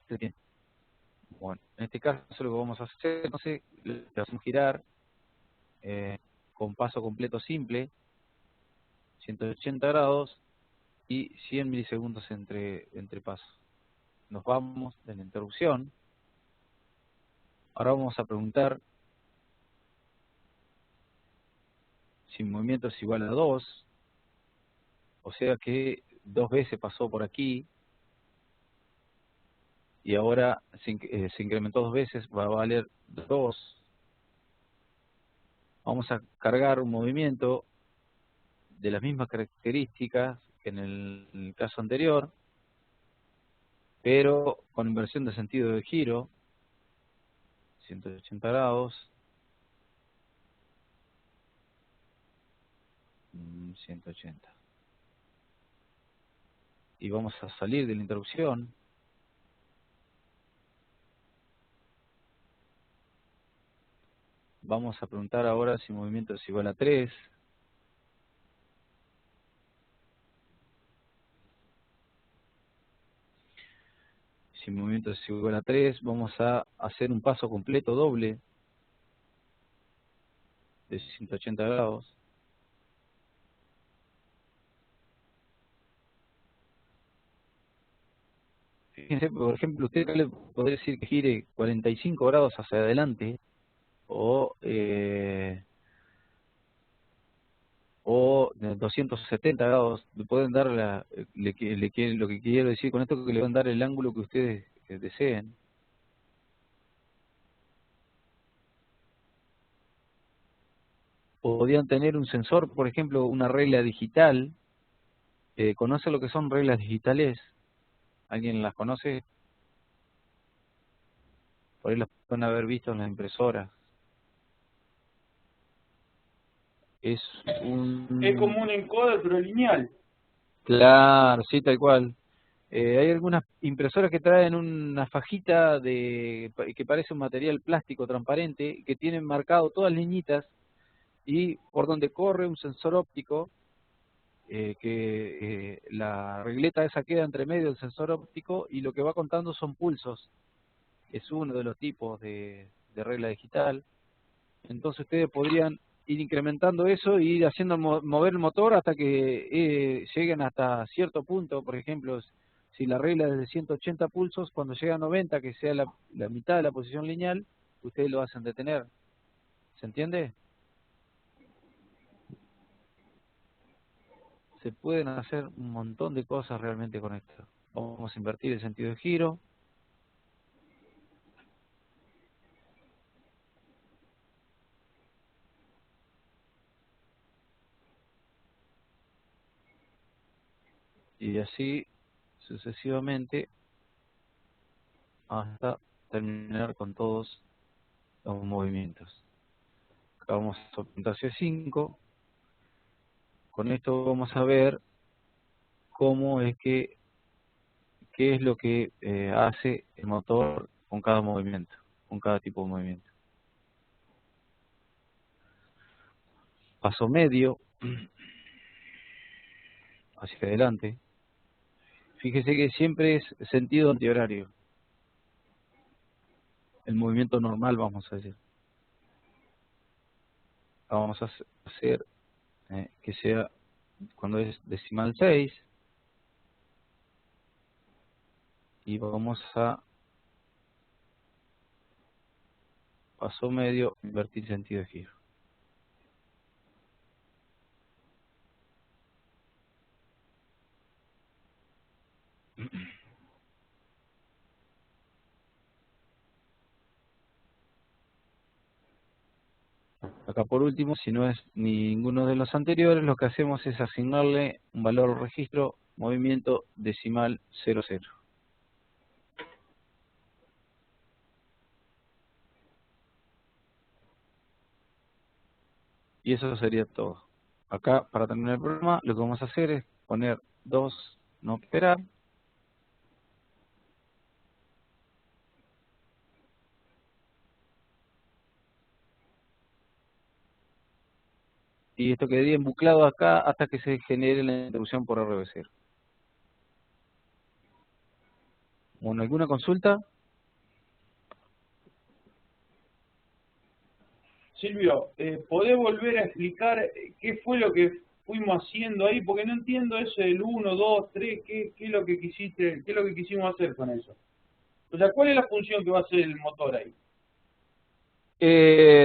se tiene. Bueno, en este caso lo que vamos a hacer, entonces, le hacemos girar con paso completo simple, 180 grados y 100 milisegundos entre pasos. Nos vamos de la interrupción. Ahora vamos a preguntar si el movimiento es igual a 2, o sea que 2 veces pasó por aquí y ahora se incrementó 2 veces, va a valer 2. Vamos a cargar un movimiento de las mismas características que en el caso anterior, pero con inversión de sentido de giro, 180 grados, 180. Y vamos a salir de la interrupción. Vamos a preguntar ahora si el movimiento es igual a 3. Si el movimiento es igual a 3, vamos a hacer un paso completo doble de 180 grados. Fíjense, por ejemplo, usted le podría decir que gire 45 grados hacia adelante o 270 grados. Le pueden dar lo que quiero decir con esto es que le van a dar el ángulo que ustedes deseen. Podrían tener un sensor, por ejemplo, una regla digital. ¿Conoce lo que son reglas digitales? ¿Alguien las conoce? Por ahí las pueden haber visto en la impresora. Es Es como un encoder, pero lineal. Claro, sí, tal cual. Hay algunas impresoras que traen una fajita que parece un material plástico transparente, que tienen marcado todas las liñitas y por donde corre un sensor óptico, la regleta esa queda entre medio del sensor óptico y lo que va contando son pulsos. Es uno de los tipos de regla digital. Entonces ustedes podrían ir incrementando eso e ir haciendo mover el motor hasta que lleguen hasta cierto punto. Por ejemplo, si la regla es de 180 pulsos, cuando llega a 90, que sea la mitad de la posición lineal, ustedes lo hacen detener. ¿Se entiende? Se pueden hacer un montón de cosas realmente con esto. Vamos a invertir el sentido de giro. Y así sucesivamente hasta terminar con todos los movimientos. Acá vamos a apuntar hacia 5. Con esto vamos a ver cómo es qué es lo que hace el motor con cada movimiento, con cada tipo de movimiento. Paso medio, hacia adelante. Fíjese que siempre es sentido antihorario. El movimiento normal, vamos a decir. Vamos a hacer que sea cuando es decimal 6. Y vamos a paso medio, invertir sentido de giro. Acá por último, si no es ninguno de los anteriores, lo que hacemos es asignarle un valor registro movimiento decimal 00. Y eso sería todo. Acá, para terminar el programa, lo que vamos a hacer es poner 2, no operar. Y esto quedaría embuclado acá hasta que se genere la introducción por RB0. Bueno, ¿alguna consulta? Silvio, ¿podés volver a explicar qué fue lo que fuimos haciendo ahí? Porque no entiendo eso del 1, 2, 3, ¿qué es lo que quisiste, qué es lo que quisimos hacer con eso? O sea, ¿cuál es la función que va a hacer el motor ahí?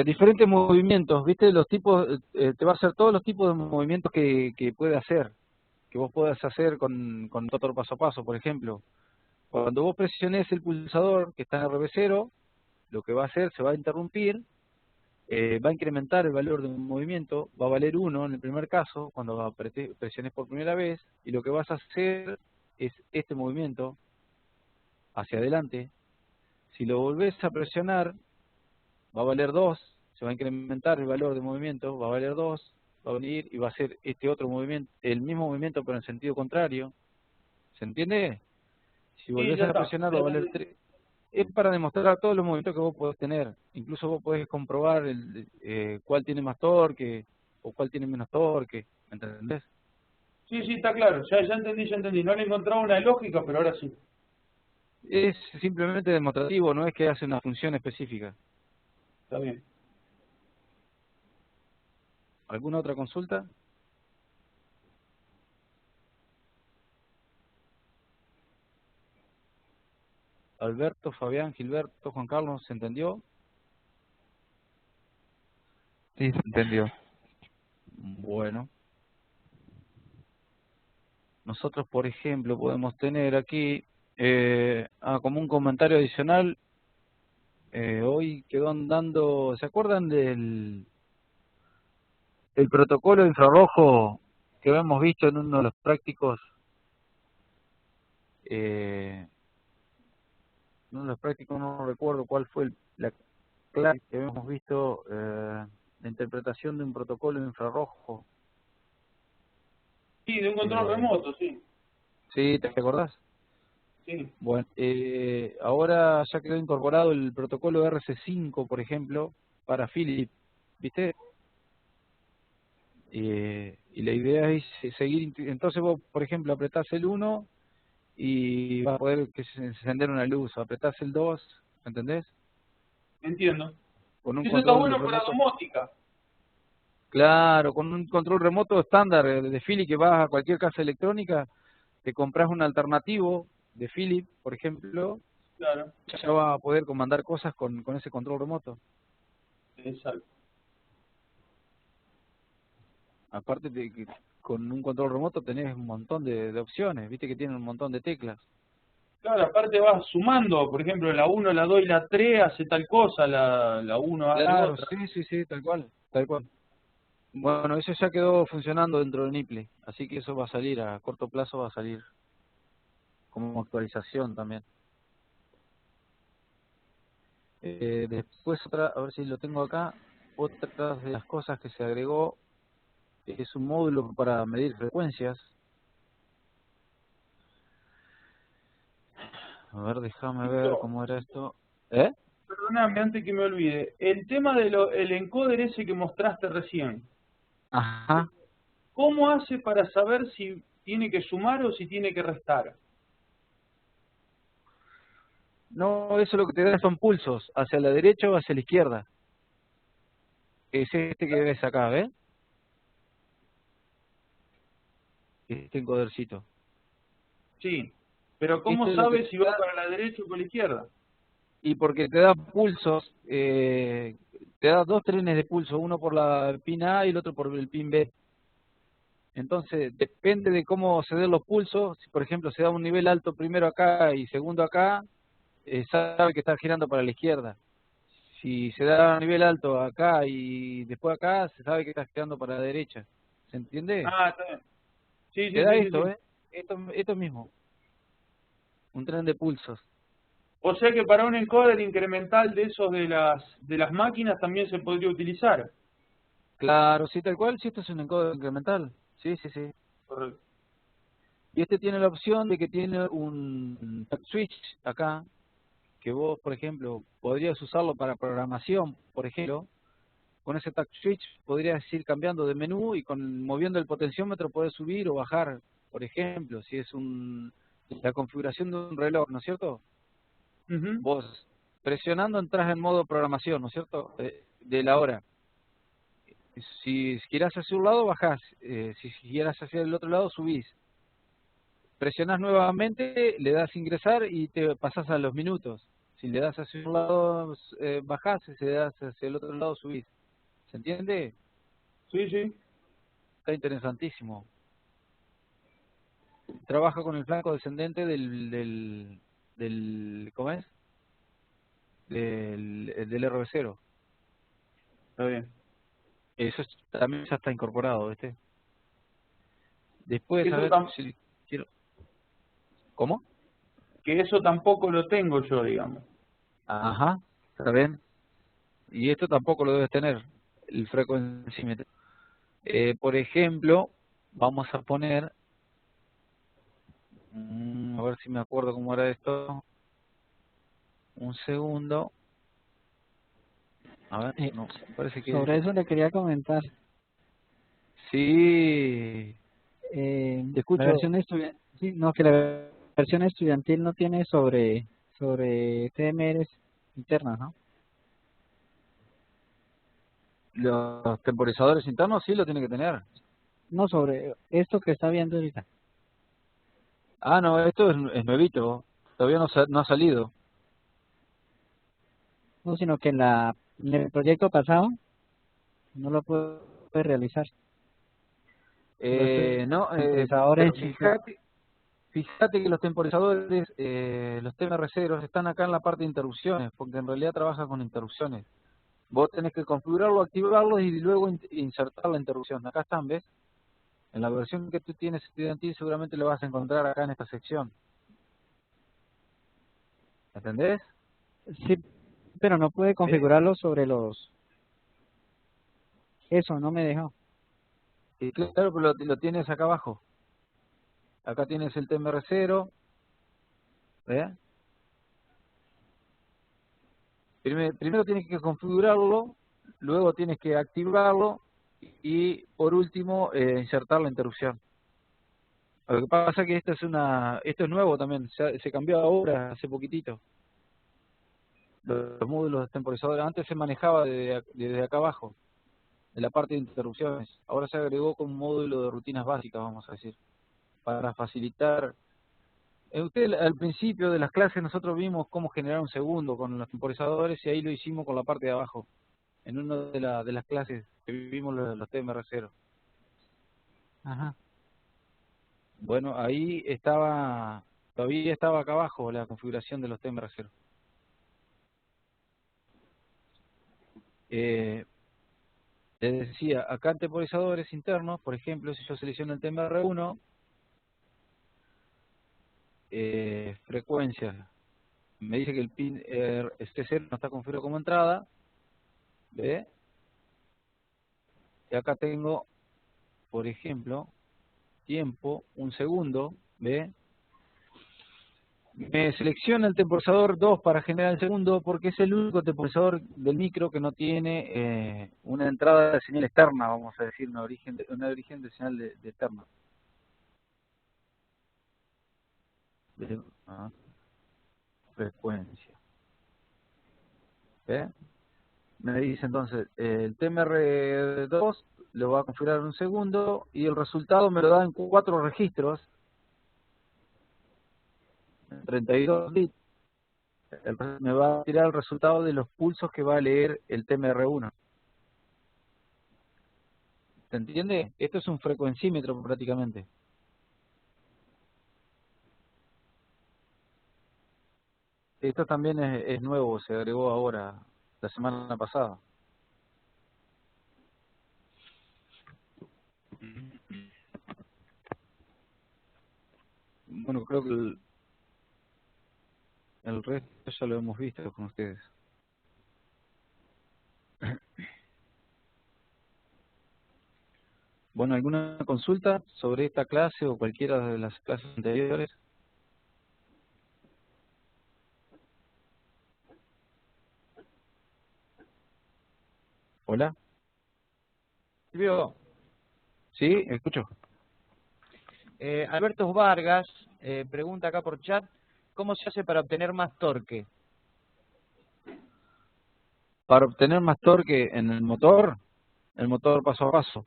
Diferentes movimientos, ¿viste? Los tipos, te va a hacer todos los tipos de movimientos que puede hacer, que vos puedas hacer con motor paso a paso, por ejemplo. Cuando vos presiones el pulsador que está en RB0, lo que va a hacer, se va a interrumpir, va a incrementar el valor de un movimiento, va a valer 1 en el primer caso, cuando presiones por primera vez, y lo que vas a hacer es este movimiento hacia adelante. Si lo volvés a presionar, va a valer 2, se va a incrementar el valor de movimiento, va a valer 2, va a venir y va a hacer este otro movimiento, el mismo movimiento pero en sentido contrario. ¿Se entiende? Si Sí, volvés ya a está. presionar va a valer 3. Es para demostrar todos los movimientos que vos podés tener. Incluso vos podés comprobar cuál tiene más torque o cuál tiene menos torque. ¿Me entendés? Sí, sí, está claro, ya entendí, ya entendí. No le encontraba una lógica, pero ahora sí. Es simplemente demostrativo, no es que hace una función específica. Está bien. ¿Alguna otra consulta? Alberto, Fabián, Gilberto, Juan Carlos, ¿se entendió? Sí, se entendió. Bueno, nosotros, por ejemplo, podemos tener aquí, como un comentario adicional, hoy quedó andando, ¿se acuerdan el protocolo de infrarrojo que habíamos visto en uno de los prácticos? En uno de los prácticos no recuerdo cuál fue la clase que habíamos visto, la interpretación de un protocolo de infrarrojo. Sí, de un control remoto, sí. ¿Sí? ¿Te acordás? Sí. Bueno, ahora ya quedó incorporado el protocolo RC5, por ejemplo, para Philips, ¿viste? Y la idea es seguir, entonces vos, por ejemplo, apretás el 1 y va a poder encender una luz, apretás el 2, ¿entendés? Entiendo. Con un Eso está control bueno para remoto, domótica. claro, con un control remoto estándar de Philips que vas a cualquier casa electrónica, te compras un alternativo de Philips, por ejemplo, Claro, ya va a poder comandar cosas con ese control remoto. exacto. Aparte de que con un control remoto tenés un montón de opciones, viste que tiene un montón de teclas. Claro, aparte vas sumando, por ejemplo, la 1, la 2 y la 3 hace tal cosa, la 1 hace Claro, otra. sí, tal cual, tal cual. Bueno, eso ya quedó funcionando dentro de Niple, así que eso va a salir a corto plazo, va a salir como actualización también. Después otra, a ver si lo tengo acá, otra de las cosas que se agregó es un módulo para medir frecuencias. A ver, déjame ver Listo. cómo era esto. ¿Eh? Perdóname, antes que me olvide. El tema de el encoder ese que mostraste recién, Ajá. ¿cómo hace para saber si tiene que sumar o si tiene que restar? No, eso lo que te da son pulsos, hacia la derecha o hacia la izquierda. Es este que ves acá, ¿ves? Este encodercito. Sí. Pero ¿cómo Esto es lo que sabe te si va da, para la derecha o para la izquierda? y porque te da pulsos, te da dos trenes de pulso, uno por la pin A y el otro por el pin B. Entonces, depende de cómo se den los pulsos, si por ejemplo se da un nivel alto primero acá y segundo acá, sabe que está girando para la izquierda. Si se da a nivel alto acá y después acá, se sabe que estás quedando para la derecha. ¿Se entiende? Ah, está bien. Sí, Te sí, da sí, sí, esto, sí. Esto mismo. Un tren de pulsos. O sea que para un encoder incremental de esos de las máquinas también se podría utilizar. Claro, sí, tal cual. Si esto es un encoder incremental. Sí, sí, sí. Correcto. Y este tiene la opción de que tiene un touch switch acá, que vos, por ejemplo, podrías usarlo para programación, por ejemplo. Con ese touch switch podrías ir cambiando de menú y moviendo el potenciómetro podés subir o bajar, por ejemplo, si es la configuración de un reloj, ¿no es cierto? Ujú. Vos presionando entras en modo programación, ¿no es cierto? De la hora. Si quieras hacia un lado, bajás. Si quieras hacia el otro lado, subís. Presionás nuevamente, le das ingresar y te pasás a los minutos. Si le das hacia un lado, bajás. Si le das hacia el otro lado, subís. ¿Se entiende? Sí, sí. Está interesantísimo. Trabaja con el flanco descendente ¿cómo es? Del RB0. Está bien. Eso también ya está incorporado, ¿viste? Después, a Eso ver, tam- si quiero... ¿Cómo? que eso tampoco lo tengo yo, digamos. Ajá, está bien. Y esto tampoco lo debes tener, el frecuencímetro. Por ejemplo, vamos a poner... a ver si me acuerdo cómo era esto. Un segundo. A ver, no, parece que... Sobre eso le quería comentar. Sí, te La escucho. versión estudiantil, sí, no, que la versión estudiantil no tiene sobre TMRs internas, ¿no? Los temporizadores internos sí lo tiene que tener. No sobre esto que está viendo ahorita. Ah, no, esto es nuevito. Todavía no ha salido. No, sino que en el proyecto pasado no lo pude realizar. Los No, temporizadores pero internos. fíjate que los temporizadores, los TMR0 están acá en la parte de interrupciones, porque en realidad trabaja con interrupciones. Vos tenés que configurarlo, activarlo y luego insertar la interrupción. Acá están, ¿ves? En la versión que tú tienes estudiantil seguramente lo vas a encontrar acá en esta sección. ¿Entendés? Sí, pero no pude ¿Ves? configurarlo sobre Eso no me dejó. Y claro, pero lo tienes acá abajo. Acá tienes el TMR0, ¿ves? Primero tienes que configurarlo, luego tienes que activarlo y por último insertar la interrupción. Lo que pasa es que esto es nuevo también, se cambió ahora, hace poquitito. Los módulos temporizadores antes se manejaba desde acá abajo, de la parte de interrupciones. Ahora se agregó como un módulo de rutinas básicas, vamos a decir, para facilitar. Usted al principio de las clases nosotros vimos cómo generar un segundo con los temporizadores y ahí lo hicimos con la parte de abajo, en una de las clases que vimos los TMR0. Ajá. Bueno, todavía estaba acá abajo la configuración de los TMR0. Les decía, acá en temporizadores internos, por ejemplo, si yo selecciono el TMR1, frecuencia, me dice que el pin este 0 no está configurado como entrada, ¿ve? Y acá tengo, por ejemplo, tiempo, un segundo, ¿ve? Me selecciona el temporizador 2 para generar el segundo porque es el único temporizador del micro que no tiene una entrada de señal externa, vamos a decir, una origen de señal de externa. Ah, frecuencia. ¿Ve? Me dice entonces, el TMR2 lo va a configurar en un segundo y el resultado me lo da en 4 registros, 32 bits. Me va a tirar el resultado de los pulsos que va a leer el TMR1. ¿Se entiende? Esto es un frecuencímetro prácticamente. Esto también es nuevo, se agregó ahora. la semana pasada. Bueno, creo que el resto ya lo hemos visto con ustedes. Bueno, ¿alguna consulta sobre esta clase o cualquiera de las clases anteriores? ¿Hola? Silvio, Sí, escucho. Alberto Vargas pregunta acá por chat, ¿cómo se hace para obtener más torque? Para obtener más torque en el motor paso a paso.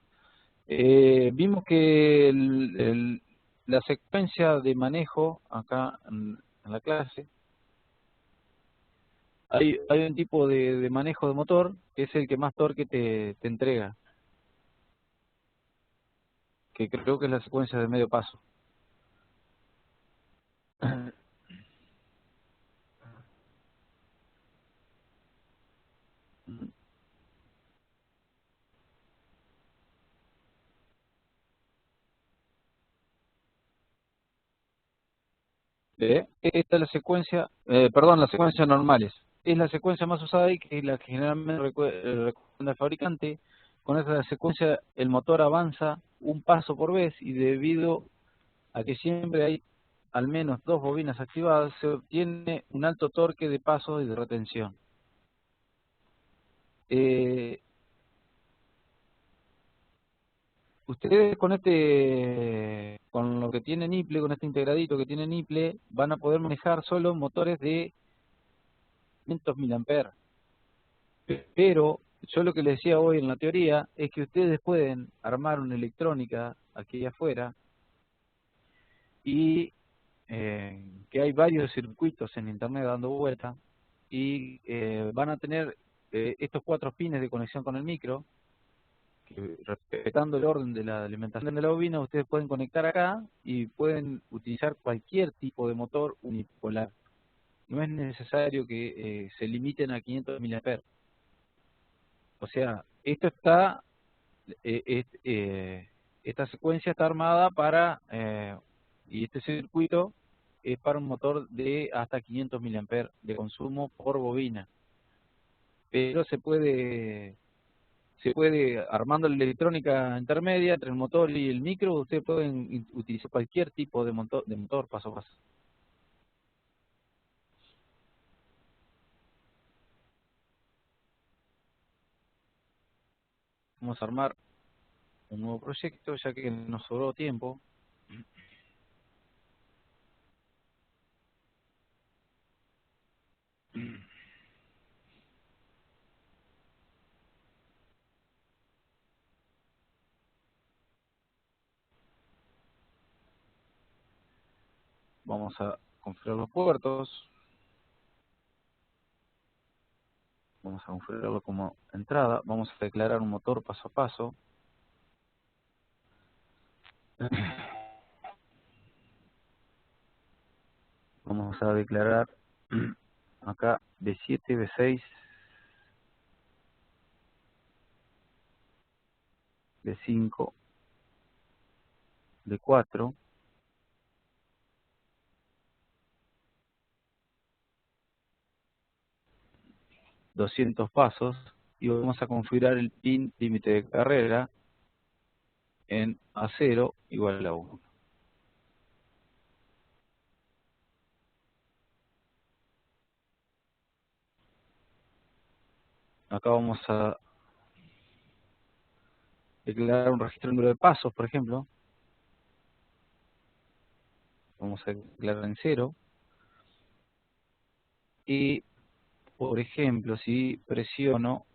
Vimos que la secuencia de manejo acá en la clase, hay un tipo de manejo de motor que es el que más torque te entrega, que creo que es la secuencia de medio paso. Esta es la secuencia, perdón, las secuencias normales. Es la secuencia más usada y que es la que generalmente recomienda el fabricante. Con esta secuencia el motor avanza un paso por vez y debido a que siempre hay al menos dos bobinas activadas, se obtiene un alto torque de paso y de retención. Ustedes con lo que tiene Nipple, con este integradito que tiene Nipple, van a poder manejar solo motores de 500 mA. Pero yo lo que les decía hoy en la teoría es que ustedes pueden armar una electrónica aquí afuera y que hay varios circuitos en internet dando vuelta y van a tener estos 4 pines de conexión con el micro, que, respetando el orden de la alimentación de la bobina, ustedes pueden conectar acá y pueden utilizar cualquier tipo de motor unipolar. No es necesario que se limiten a 500 mA. O sea, esta secuencia está armada para, y este circuito es para un motor de hasta 500 mA de consumo por bobina. Pero se puede armando la electrónica intermedia entre el motor y el micro, ustedes pueden utilizar cualquier tipo de motor paso a paso. Vamos a armar un nuevo proyecto ya que nos sobró tiempo. Vamos a configurar los puertos. Vamos a configurarlo como entrada. Vamos a declarar un motor paso a paso. Vamos a declarar acá B7, B6, B5, B4. 200 pasos y vamos a configurar el pin límite de carrera en A0 igual a 1. Acá vamos a declarar un registro de número de pasos, por ejemplo. Vamos a declarar en 0. Y, por ejemplo, si presiono,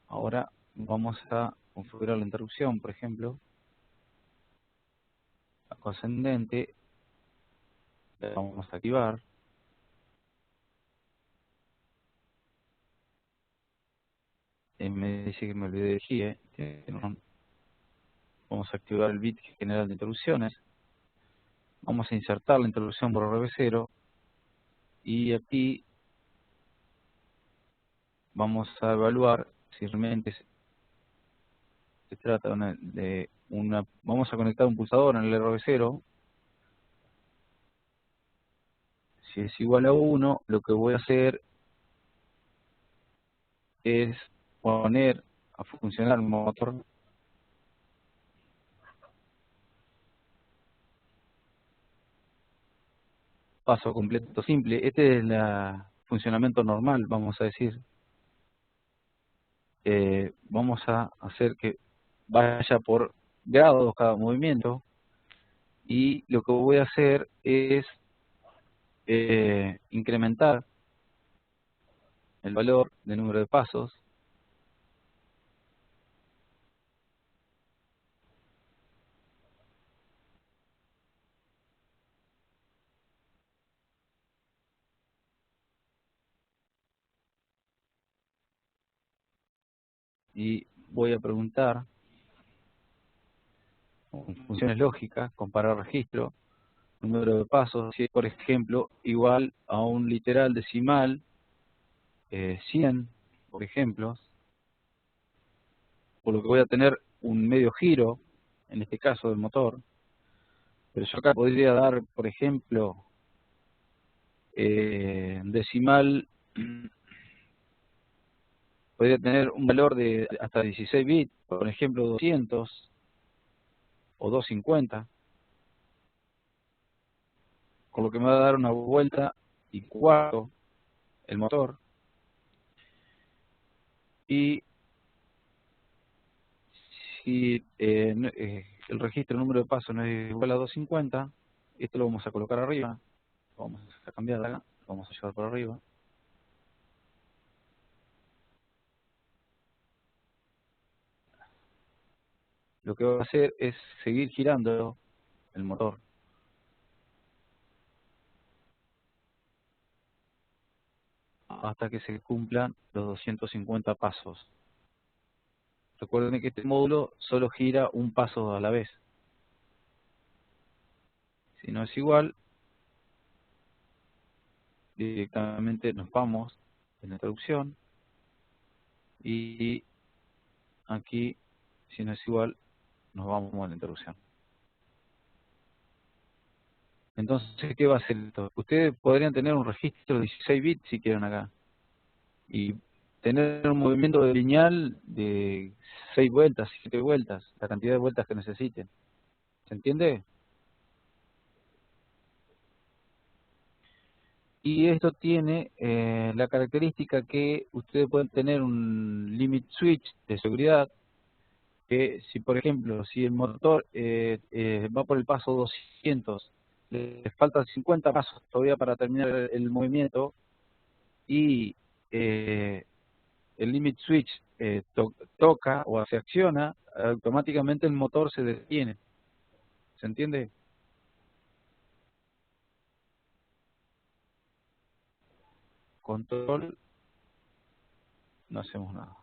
ahora vamos a configurar la interrupción, por ejemplo. Ascendente, la vamos a activar. Me dice que me olvidé de GIE. Vamos a activar el bit general de interrupciones. Vamos a insertar la interrupción por RB0. Y aquí vamos a evaluar si realmente se trata de una... Vamos a conectar un pulsador en el RB0. Si es igual a 1, lo que voy a hacer es poner a funcionar el motor. Paso completo simple. Este es el funcionamiento normal, vamos a decir. Vamos a hacer que vaya por grados cada movimiento, y lo que voy a hacer es incrementar el valor del número de pasos y voy a preguntar con funciones lógicas, comparar registro, número de pasos, si es por ejemplo igual a un literal decimal 100, por ejemplo, por lo que voy a tener un medio giro, en este caso del motor, pero yo acá podría dar, por ejemplo, decimal, podría tener un valor de hasta 16 bits, por ejemplo 200 o 250, con lo que me va a dar una vuelta y cuarto el motor. Y si el registro número de pasos no es igual a 250, esto lo vamos a colocar arriba, lo vamos a cambiar de acá, lo vamos a llevar por arriba. Lo que va a hacer es seguir girando el motor hasta que se cumplan los 250 pasos. Recuerden que este módulo solo gira un paso a la vez. Si no es igual, directamente nos vamos en la introducción, y aquí, si no es igual, nos vamos a la introducción. Entonces, ¿qué va a hacer esto? Ustedes podrían tener un registro de 16 bits si quieren acá, y tener un movimiento lineal de 6 vueltas, 7 vueltas, la cantidad de vueltas que necesiten. ¿Se entiende? Y esto tiene la característica que ustedes pueden tener un limit switch de seguridad, que si por ejemplo, si el motor va por el paso 200, les faltan 50 pasos todavía para terminar el movimiento, y el limit switch toca o se acciona, automáticamente el motor se detiene. ¿Se entiende? Control, no hacemos nada.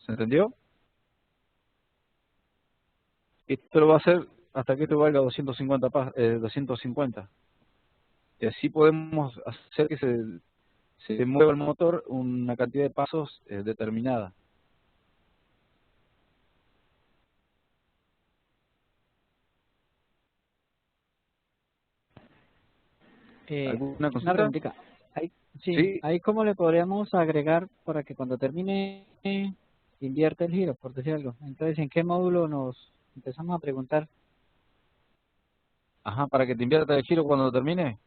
¿Se entendió? Esto lo va a hacer hasta que esto valga 250 250. Y así podemos hacer que se mueva el motor una cantidad de pasos determinada. ¿Alguna Una consulta? preguntita. Ahí, sí, Sí. ahí cómo le podríamos agregar para que cuando termine invierta el giro, por decir algo. Entonces, ¿en qué módulo nos empezamos a preguntar? Ajá, para que te invierta el giro cuando termine.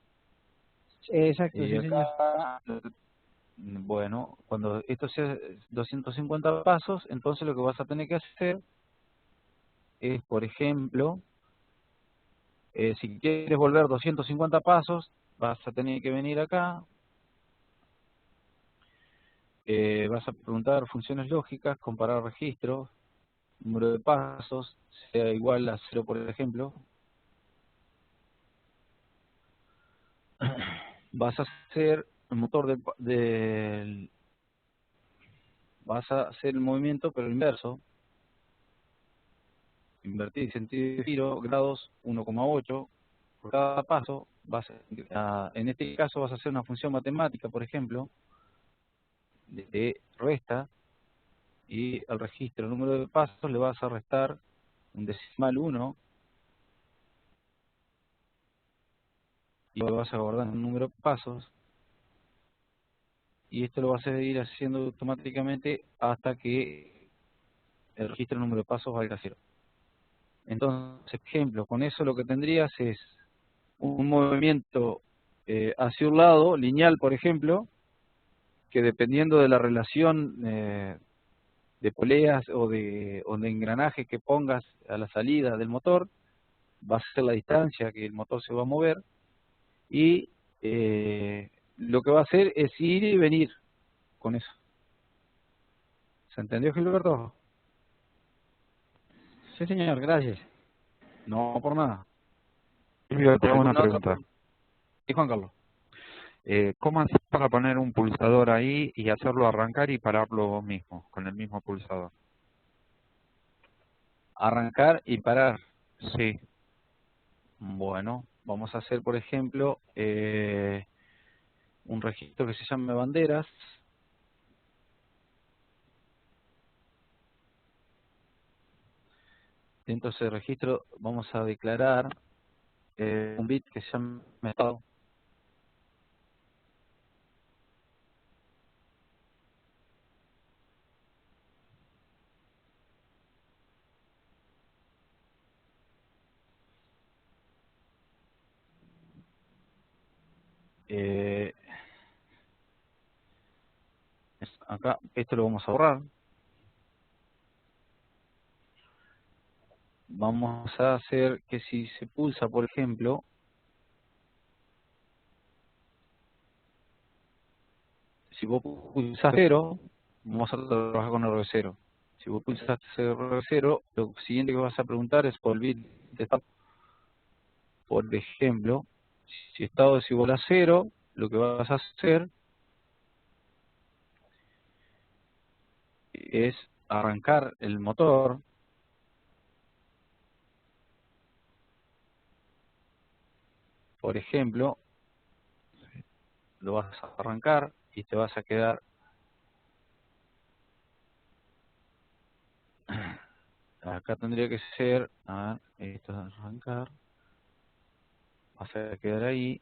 Exacto, Y sí, señor. acá, bueno, cuando esto sea 250 pasos, entonces lo que vas a tener que hacer es, por ejemplo, si quieres volver 250 pasos, vas a tener que venir acá, vas a preguntar funciones lógicas, comparar registros, número de pasos, sea igual a 0, por ejemplo. Vas a hacer el motor vas a hacer el movimiento, pero inverso. invertir sentido de giro, grados 1,8 por cada paso. En este caso vas a hacer una función matemática, por ejemplo, de resta, y al registro número de pasos le vas a restar un decimal 1 y lo vas a guardar en un número de pasos, y esto lo vas a ir haciendo automáticamente hasta que el registro número de pasos valga 0. Entonces, ejemplo, con eso lo que tendrías es un movimiento hacia un lado, lineal, por ejemplo, que dependiendo de la relación de poleas o de engranaje que pongas a la salida del motor, va a ser la distancia que el motor se va a mover, y lo que va a hacer es ir y venir con eso. ¿Se entendió, Gilberto? Sí, señor, gracias. No, por nada. Silvio, te hago una ¿Alguna otra pregunta. Sí, Juan Carlos. ¿Cómo haces para poner un pulsador ahí y hacerlo arrancar y pararlo vos mismo, con el mismo pulsador? Arrancar y parar. Sí. Bueno, vamos a hacer, por ejemplo, un registro que se llame banderas. Dentro de ese registro vamos a declarar un bit que se llama estado. Eh, Acá, esto lo vamos a borrar. Vamos a hacer que si se pulsa, por ejemplo, si vos pulsas 0, vamos a trabajar con R0. Si vos pulsaste R0, lo siguiente que vas a preguntar es por el bit de estado. Por ejemplo, si estado es igual a 0, lo que vas a hacer es arrancar el motor. Por ejemplo, lo vas a arrancar y te vas a quedar acá. Tendría que ser, a ver, esto es arrancar, vas a quedar ahí.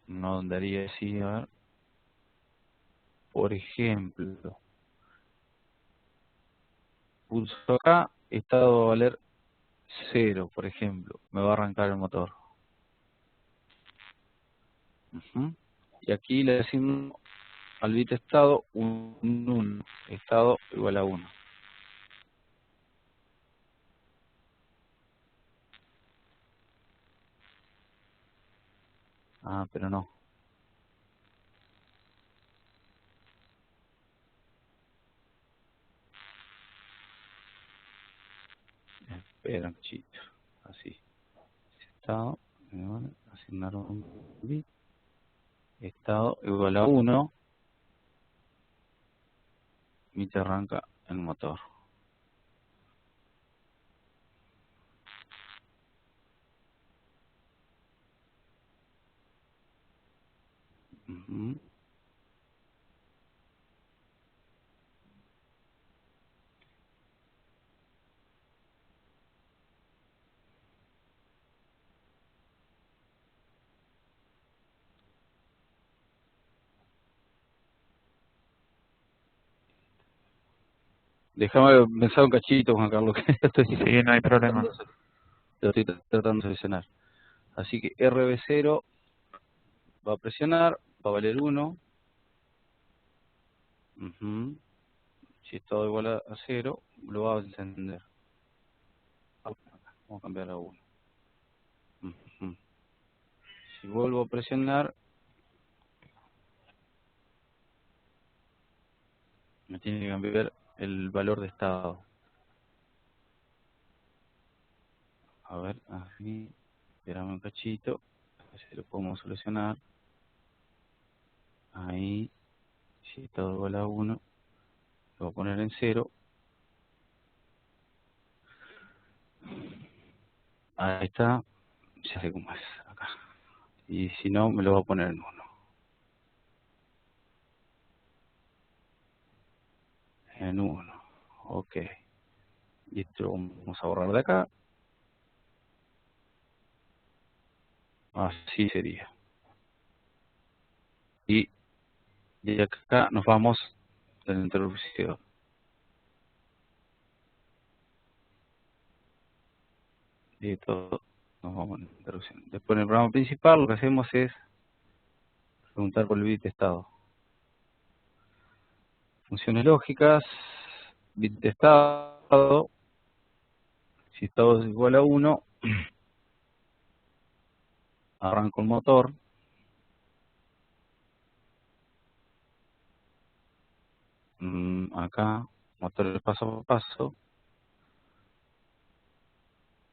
No daría así, a ver. Por ejemplo, pulso acá, estado va a valer 0, por ejemplo, me va a arrancar el motor. Y aquí le decimos al bit estado un 1, estado igual a 1. Ah, pero no. Espera un cachito. Así. Estado, asignar un bit. Estado igual a 1. Y te arranca el motor. Déjame pensar un cachito, Juan Carlos, que Sí, no hay problema. lo estoy tratando de solucionar. Así que RB0 va a presionar, va a valer 1. Si es todo igual a 0, lo va a encender. Vamos a cambiar a 1. Si vuelvo a presionar, me tiene que cambiar el valor de estado. A ver, así, espérame un cachito, a ver si lo podemos solucionar. Ahí, si estado igual a 1, lo voy a poner en 0. Ahí está, ya sé cómo es acá. Y si no, me lo voy a poner en 1. En 1, ok. Y esto lo vamos a borrar de acá. Así sería. Y de acá nos vamos del interruptor. Y todo nos vamos a la interrupción. Después en el programa principal lo que hacemos es preguntar por el bit estado. Funciones lógicas, bit estado, si estado es igual a 1, arranco el motor. Acá, motor paso a paso,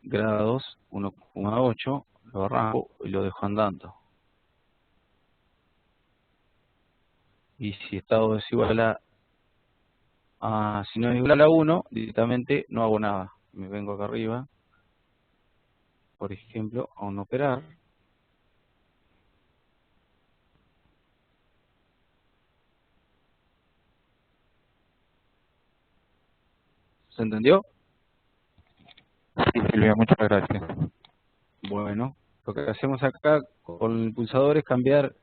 grados 1,8, lo arranco y lo dejo andando. Y si estado es igual si no es igual a 1, directamente no hago nada. Me vengo acá arriba, por ejemplo, a un operar. ¿Se entendió? Sí, Silvia, muchas gracias. Bueno, lo que hacemos acá con el pulsador es cambiar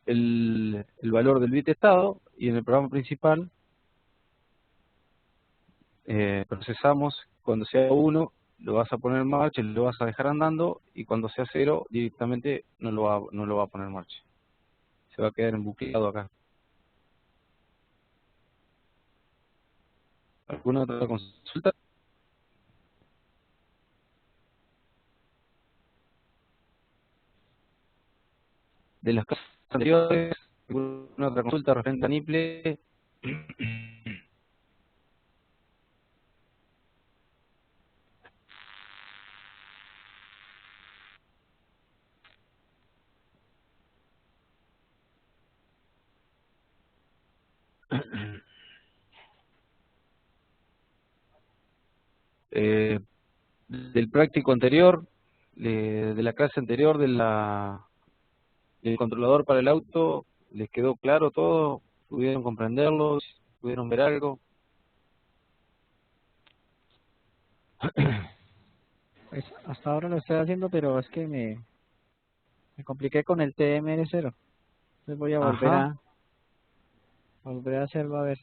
el valor del bit estado, y en el programa principal procesamos cuando sea 1, lo vas a poner en marcha, lo vas a dejar andando, y cuando sea 0 directamente no lo va a poner en marcha. Se va a quedar embucleado acá. ¿Alguna otra consulta? De las clases anteriores, ¿alguna otra consulta referente a NIPLE? Del práctico anterior, de la clase anterior del controlador para el auto, ¿les quedó claro todo? ¿Pudieron comprenderlo? ¿Pudieron ver algo? Pues hasta ahora lo estoy haciendo, pero es que me compliqué con el TMR0. Entonces voy a Ajá. volver a hacerlo a ver.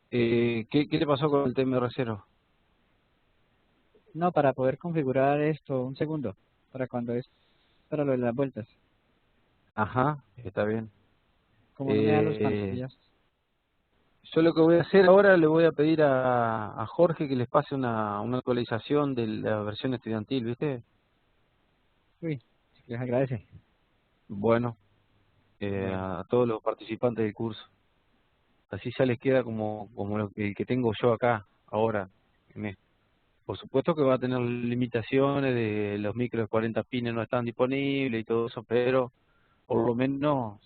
¿Qué le pasó con el TMR0? No, para poder configurar esto, un segundo, para cuando es para lo de las vueltas. Ajá, está bien. Como no me da los Eh, pantallazos. yo lo que voy a hacer ahora, le voy a pedir a Jorge que les pase una actualización de la versión estudiantil, ¿viste? Uy, les agradece. Bueno, Bueno, a todos los participantes del curso. Así ya les queda como el que tengo yo acá, ahora. Por supuesto que va a tener limitaciones de los micros de 40 pines no están disponibles y todo eso, pero por lo menos